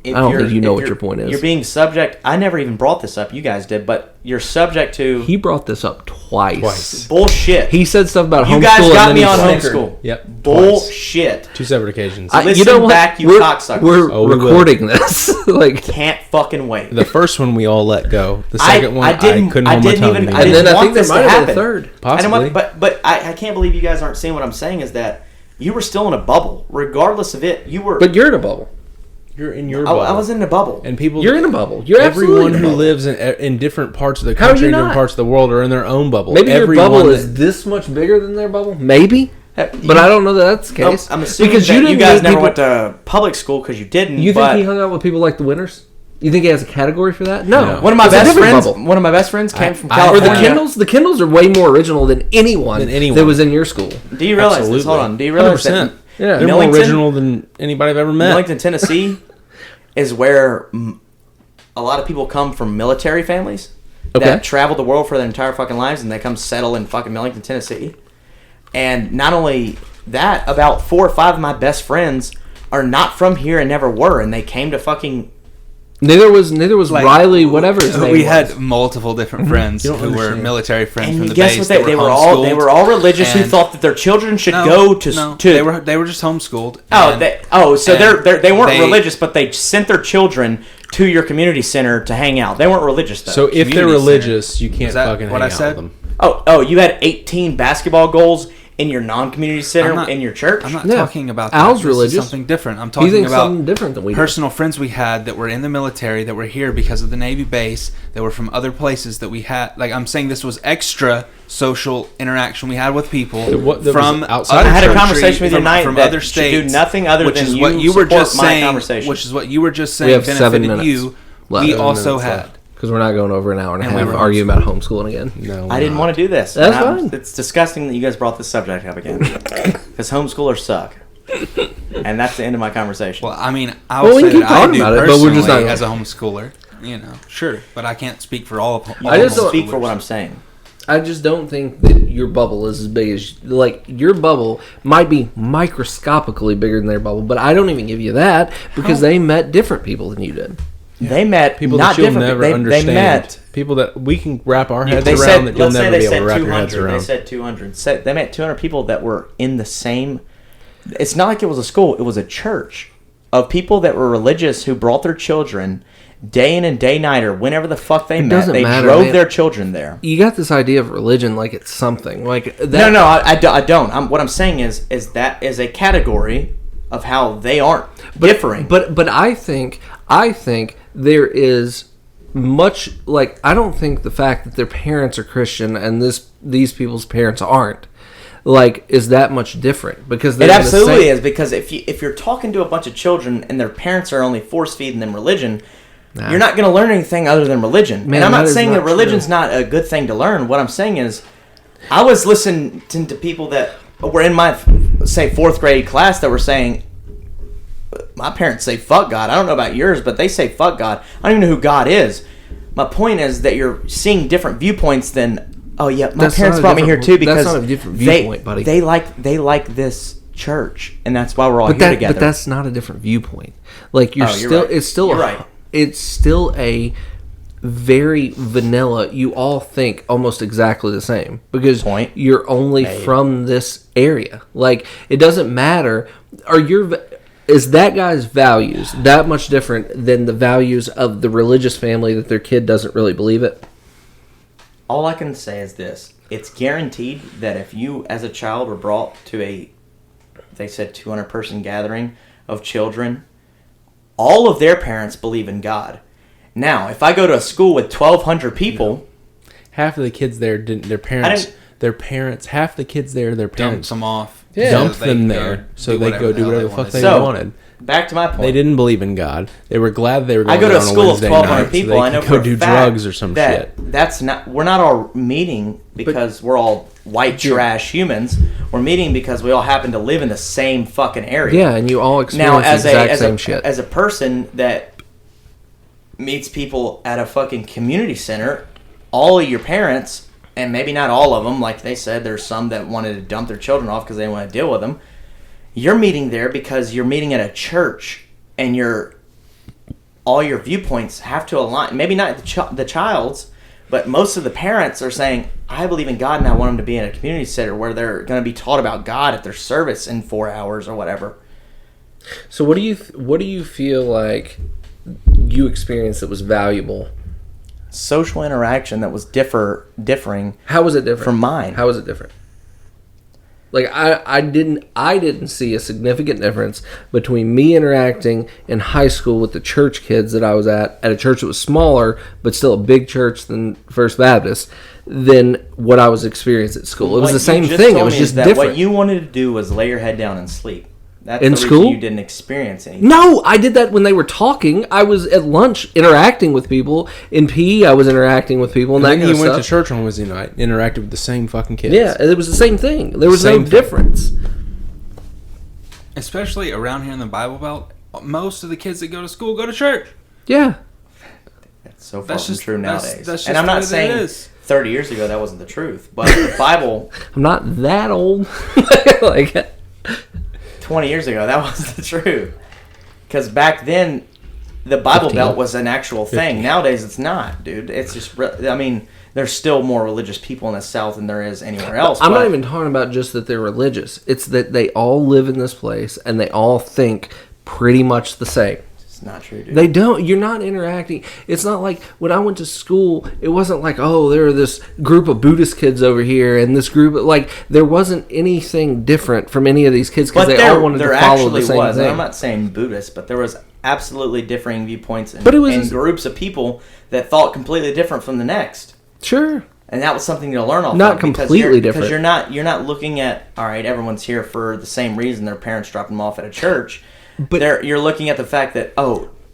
I don't think you know what your point is. You're being subject. I never even brought this up. You guys did, but you're subject to. He brought this up twice. Bullshit. He said stuff about homeschool. You guys got me on homeschool. Yep. Bullshit. Twice. 2 separate occasions. Listen back, you cocksuckers. We're recording this. Like, can't fucking wait. The first one we all let go. The second one I couldn't hold my tongue. And then I think there might have been a third. Possibly. But I can't believe you guys aren't seeing what I'm saying. Is that you were still in a bubble, regardless of it. You were. But you're in a bubble. You're in your bubble. I was in a bubble. And people. You're in a bubble. You're everyone who lives in different parts of the country, different parts of the world, are in their own bubble. Maybe your bubble is this much bigger than their bubble. Maybe. But I don't know that that's the case. I'm assuming because you guys never went to public school because you didn't. You think he hung out with people like the Winners? You think he has a category for that? No. One of my best friends came from California. Or the Kindles are way more original than anyone that was in your school. Do you realize this? Hold on. Do you realize 100%. They're more original than anybody I've ever met. Millington, Tennessee is where a lot of people come from military families that travel the world for their entire fucking lives, and they come settle in fucking Millington, Tennessee. And not only that, about 4 or 5 of my best friends are not from here and never were, and they came to fucking. Neither was like, Riley, whatever his name was. We had multiple different friends who were military friends from the base. What they were all religious who thought that their children should go to. They were just homeschooled. So they weren't religious, but they sent their children to your community center to hang out. They weren't religious though. So if they're religious, you can't fucking hang out with them. Oh, you had 18 basketball goals in your non-community center in your church? I'm not talking about that. Al's religious. This is something different. I'm talking about something different than we personal friends we had that were in the military, that were here because of the Navy base, that were from other places that we had. Like, I'm saying this was extra social interaction we had with people from outside. I had a conversation with you tonight from that other states. Do nothing other which than is what you were just saying. Which is what you were just saying. We have 7 minutes you. Left. We also had. Because we're not going over an hour and a half arguing about homeschooling again. No, I didn't want to do this. That's fine. It's disgusting that you guys brought this subject up again. Because homeschoolers suck. And that's the end of my conversation. Well, I mean, I would say that I do about it, but we're just not as a homeschooler. You know, sure. But I can't speak for all of them. I just don't speak for what I'm saying. I just don't think that your bubble is as big as... Like, your bubble might be microscopically bigger than their bubble, but I don't even give you that because they met different people than you did. Yeah. They met people not that you'll different. never understand. They met people that we can wrap our heads around that you'll never be able to wrap your heads around. They said 200. They met 200 people that were in the same. It's not like it was a school; it was a church of people that were religious who brought their children day in and day night, or whenever the fuck they met. They drove their children there. You got this idea of religion like it's something like that. No, I don't. What I'm saying is that is a category of how they aren't differing. But I think there is much, like, I don't think the fact that their parents are Christian and these people's parents aren't, like, is that much different, because it absolutely is, because if you're talking to a bunch of children and their parents are only force feeding them religion, you're not going to learn anything other than religion. Man, and I'm not saying that religion's not a good thing to learn. What I'm saying is, I was listening to people that were in my, say, 4th grade class that were saying, my parents say fuck God. I don't know about yours, but they say fuck God. I don't even know who God is. My point is that you're seeing different viewpoints than, oh yeah, my parents brought me here too because that's not a different viewpoint, buddy. They like this church, and that's why we're all here together. But that's not a different viewpoint. Like, you're still, right. it's still, right. It's still a very vanilla. You all think almost exactly the same because you're only from this area. Like, it doesn't matter. Is that guy's values that much different than the values of the religious family that their kid doesn't really believe it? All I can say is this. It's guaranteed that if you, as a child, were brought to they said 200-person gathering of children, all of their parents believe in God. Now, if I go to a school with 1,200 people... half of the kids there didn't... Their parents... Half the kids there, their parents... Dumps them off. Yeah. Dumped them there so they could go do whatever the fuck they wanted. Back to my point. They didn't believe in God. They were glad they were going I go to a school of 1,200 people. So I know go do drugs or some shit. That's not. We're not all meeting because we're all white trash humans. We're meeting because we all happen to live in the same fucking area. Yeah, and you all experience the exact same shit. As a person that meets people at a fucking community center, all of your parents, and maybe not all of them, like they said, there's some that wanted to dump their children off because they didn't want to deal with them. You're meeting there because you're meeting at a church, and all your viewpoints have to align. Maybe not the child's, but most of the parents are saying, I believe in God, and I want them to be in a community center where they're going to be taught about God at their service in 4 hours or whatever. So what do you feel like you experienced that was valuable? Social interaction that was differing. How was it different from mine? How was it different? Like, I didn't see a significant difference between me interacting in high school with the church kids that I was at a church that was smaller but still a big church than First Baptist, than what I was experiencing at school. It was the same thing. It was just different. What you wanted to do was lay your head down and sleep. That's in the school? reason you didn't experience anything. No, I did that when they were talking. I was at lunch interacting with people. In PE, I was interacting with people. And then you went to church on Wednesday night, interacted with the same fucking kids. Yeah, it was the same thing. There was no difference. Especially around here in the Bible Belt, most of the kids that go to school go to church. Yeah. That's so far from true nowadays. That's and I'm not saying 30 years ago that wasn't the truth, but the Bible... I'm not that old. Like... 20 years ago, that was the truth. Because back then, the Bible Belt was an actual thing. 50. Nowadays, it's not, dude. It's just, I mean, there's still more religious people in the South than there is anywhere else. I'm not even talking about just that they're religious. It's that they all live in this place and they all think pretty much the same. It's not true, dude. They don't. You're not interacting. It's not like when I went to school, it wasn't like, oh, there are this group of Buddhist kids over here and this group. Like, there wasn't anything different from any of these kids because they all wanted to follow the same thing. I'm not saying Buddhist, but there was absolutely differing viewpoints and groups of people that thought completely different from the next. Sure. And that was something to learn off not of. Completely different. Because you're not looking at, all right, everyone's here for the same reason. Their parents dropped them off at a church. But you're looking at the fact that,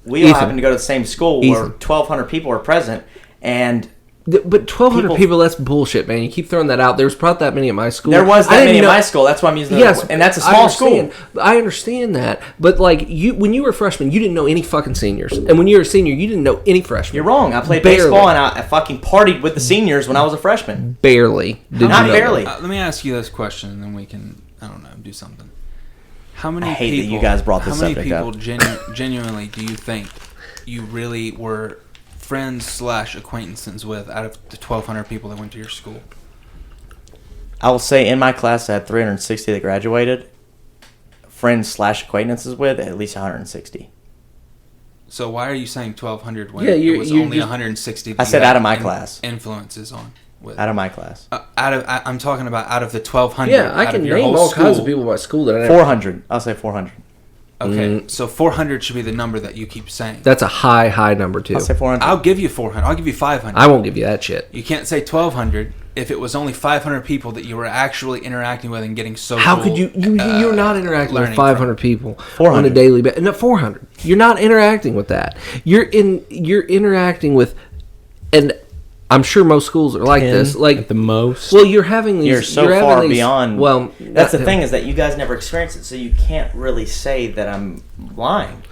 we all happen to go to the same school where 1,200 people are present, and... But 1,200 people, that's bullshit, man. You keep throwing that out. There was probably that many at my school. There was that many at my school. That's why I'm using and that's a small school. I understand that. But, like, when you were a freshman, you didn't know any fucking seniors. And when you were a senior, you didn't know any freshmen. You're wrong. I played baseball, and I fucking partied with the seniors when I was a freshman. Barely. Not barely. Let me ask you this question, and then we can, I don't know, do something. How many I hate people, that you guys brought this subject up. How many people genuinely do you think you really were friends/acquaintances with out of the 1,200 people that went to your school? I will say in my class I had 360 that graduated. Friends/acquaintances with at least 160. So why are you saying 1,200 when it was only 160? I said out of my class. Influences on. Out of my class. I'm talking about out of the 1,200. Yeah, I can name all kinds of people by school that I never... 400. I'll say 400. Okay, so 400 should be the number that you keep saying. That's a high number too. I'll say 400. I'll give you 400. I'll give you 500. I won't give you that shit. You can't say 1,200 if it was only 500 people that you were actually interacting with and getting social. How could you're not interacting with learning 500 people 400. on a daily basis. No, 400. You're not interacting with that. You're interacting with, and I'm sure most schools are like 10 this. Like at the most. Well, you're having these. You're so having far these, beyond. Well, that's the thing, is that you guys never experienced it, so you can't really say that I'm lying.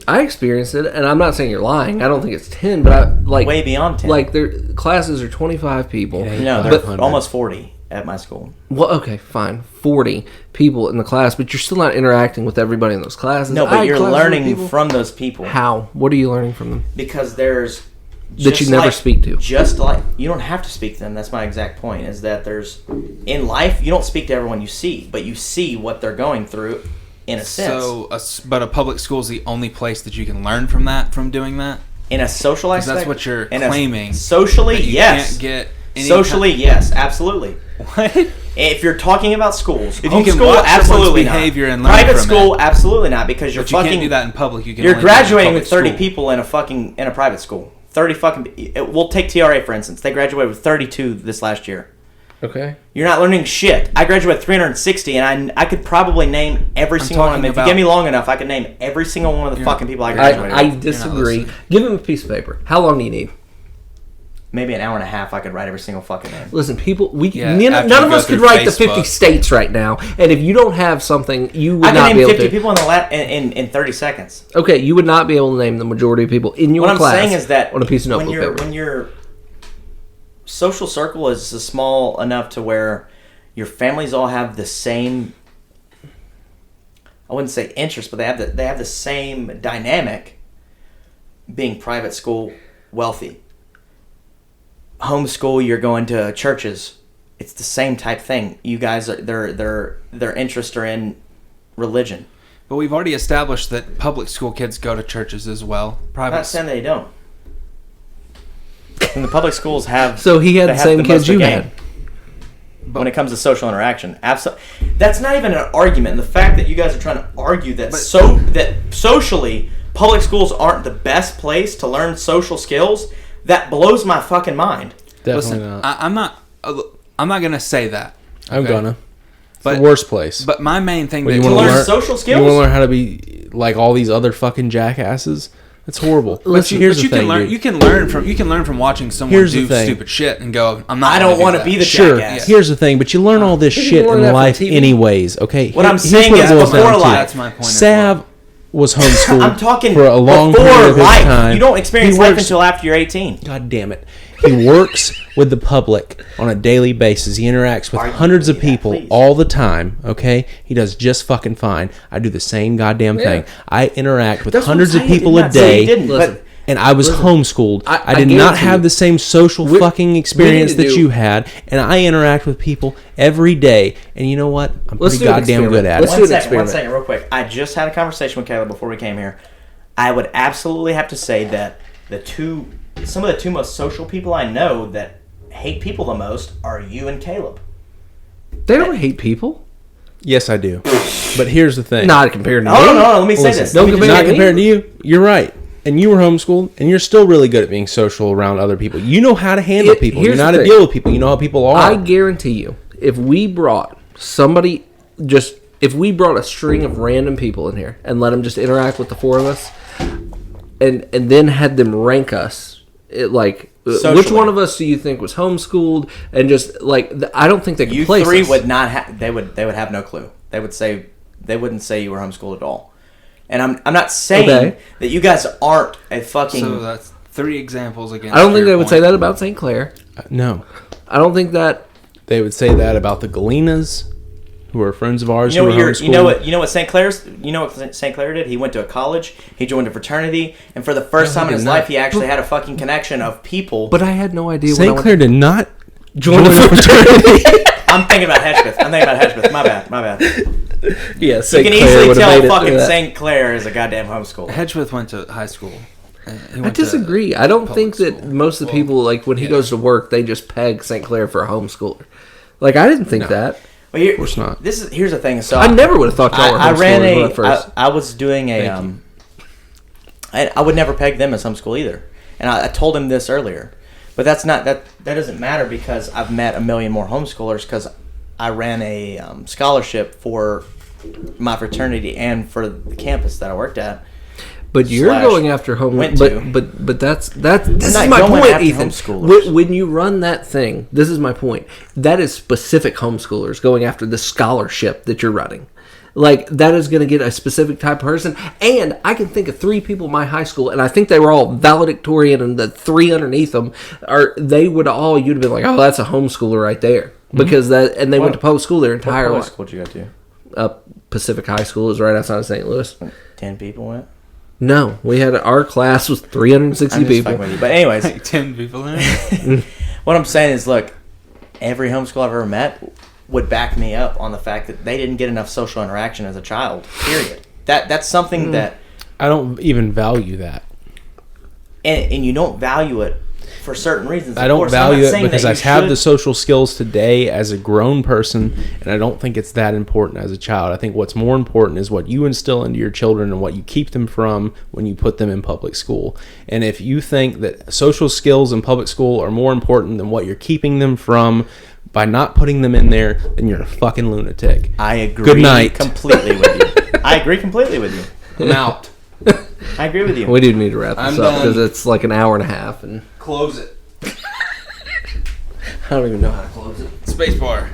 I experienced it, and I'm not saying you're lying. I don't think it's 10, but Way beyond 10. Like their classes are 25 people. No, they're almost 40 at my school. Well, okay, fine, 40 people in the class, but you're still not interacting with everybody in those classes. No, but you're learning from those people. How? What are you learning from them? Because there's That you never speak to. Just like you don't have to speak to them. That's my exact point. Is that there's in life you don't speak to everyone you see, but you see what they're going through, in a sense. But a public school is the only place that you can learn from doing that. In a social aspect, that's what you're claiming. Socially, you yes. Can't get socially, yes, absolutely. What? If you're talking about schools, if you can homeschool, watch absolutely behavior not. and learn Private from school, it. Absolutely not, because you're But you fucking. can't do that in public. You can. You're only do that in graduating with 30 school. people in a private school. 30 fucking. We'll take TRA for instance. They graduated with 32 this last year. Okay. You're not learning shit. I graduated with 360, and I could probably name every single one of them. If you give me long enough, I could name every single one of the fucking people I graduated with. I disagree. Give him a piece of paper. How long do you need? Maybe an hour and a half. I could write every single fucking name. Listen, people, Yeah, none of us could write the 50 states right now. And if you don't have something, you would I not can be name able 50 to. people in 30 seconds. Okay, you would not be able to name the majority of people in your What class. I'm saying is that on a piece of notebook paper. when your social circle is small enough to where your families all have the same, I wouldn't say interest, but they have the same dynamic. Being private school, wealthy. Homeschool, you're going to churches. It's the same type thing. You guys are their interests are in religion. But we've already established that public school kids go to churches as well. I'm Private. not saying they don't. And the public schools have. So he had they the have same most kids of the you game. had. When it comes to social interaction, absolutely, that's not even an argument. The fact that you guys are trying to argue that that socially public schools aren't the best place to learn social skills, that blows my fucking mind. Definitely Listen, not. I'm not gonna say that. I'm gonna. It's But- the worst place. But my main thing What, that you To wanna learn learn- social You skills. want to learn how to be like all these other fucking jackasses? That's horrible. Listen, Here's but the you thing, can learn. dude. You can learn from watching someone Here's the do thing. stupid shit and go, I'm not. I don't want to be the Sure. jackass. Here's the thing, but you learn all this You shit learn in that from life TV. anyways. Okay. What I'm Here's saying what it is boils before down to. life. That's my point as Sav well. was homeschooled. I'm talking for a long before period of his life. time. You don't experience He life works- until after you're 18. God damn it. He works with the public on a daily basis. He interacts with Argue hundreds of with me that, people please. all the time, okay? He does just fucking fine. I do the same goddamn thing. I interact with That's what hundreds I'm of saying. people a Not saying day. you didn't, Listen. but And I was homeschooled. I did not guarantee have you. the same social We- fucking we experience need to that do- you had. And I interact with people every day. And you know what? I'm Let's pretty do an goddamn experiment. good at Let's it. do One an second, experiment. real quick. I just had a conversation with Caleb before we came here. I would absolutely have to say that some of the two most social people I know that hate people the most are you and Caleb. They don't hate people. Yes, I do. But here's the thing. Not compared to me. No, let me say Listen, this. don't Let me compare just- Not me. compared to you. You're right. And you were homeschooled, and you're still really good at being social around other people. You know how to handle people. You Here's know how the to thing. deal with people. You know how people are. I guarantee you, if we brought a string of random people in here and let them just interact with the four of us, and then had them rank us, which Socially. one of us do you think was homeschooled? And just I don't think they could You place three us. would not have. They would have no clue. They wouldn't say you were homeschooled at all. And I'm not saying Okay. that you guys aren't a fucking. So that's 3 examples against. I don't think your they would say point. that about St. Clair. No. I don't think that. They would say that about the Galenas, who are friends of ours You know who what were homeschooled. you know what St. Clair did? He went to a college, he joined a fraternity, and for the first time in his life he actually had a fucking connection of people. But I had no idea. when I St. went Clair did not join the fraternity. I'm thinking about Hedgepeth. My bad. Yeah, You St. can Clair easily would've tell made it fucking through that. St. Clair is a goddamn homeschool. Hedgeworth went to high school. I disagree. I don't think that school. most of the people, when he goes to work, they just peg St. Clair for a homeschooler. I didn't think that. Well, here, Of course not. Here's the thing. So I never would have thought y'all were I ran homeschoolers when I first. I was doing I would never peg them as homeschool either, and I told him this earlier, but that doesn't matter because I've met a million more homeschoolers because I ran a scholarship for my fraternity and for the campus that I worked at. But you're going after home. Went But this is not my going point, after Ethan. homeschoolers. When you run that thing, this is my point. That is specific homeschoolers going after the scholarship that you're running. Like, that is going to get a specific type of person. And I can think of 3 people in my high school, and I think they were all valedictorian, and the 3 underneath them, you'd have been like, oh, that's a homeschooler right there. Because they went to public school their entire What life. school did you go to? Pacific High School is right outside of St. Louis. 10 people went. No, our class was 360 I'm just people. fucking with you. But anyways, Like 10 people in it. what I'm saying is, look, every homeschool I've ever met would back me up on the fact that they didn't get enough social interaction as a child. Period. That's something that, I don't even value that. and you don't value it for certain reasons. I don't value it because I have the social skills today as a grown person, and I don't think it's that important as a child. I think what's more important is what you instill into your children and what you keep them from when you put them in public school. And if you think that social skills in public school are more important than what you're keeping them from by not putting them in there, then you're a fucking lunatic. I agree. Good night. Completely with you. I agree completely with you. I'm out. I agree with you. We do need to wrap this I'm up because done. it's like an hour and a half, and Close it. I don't even know how to close it. Spacebar.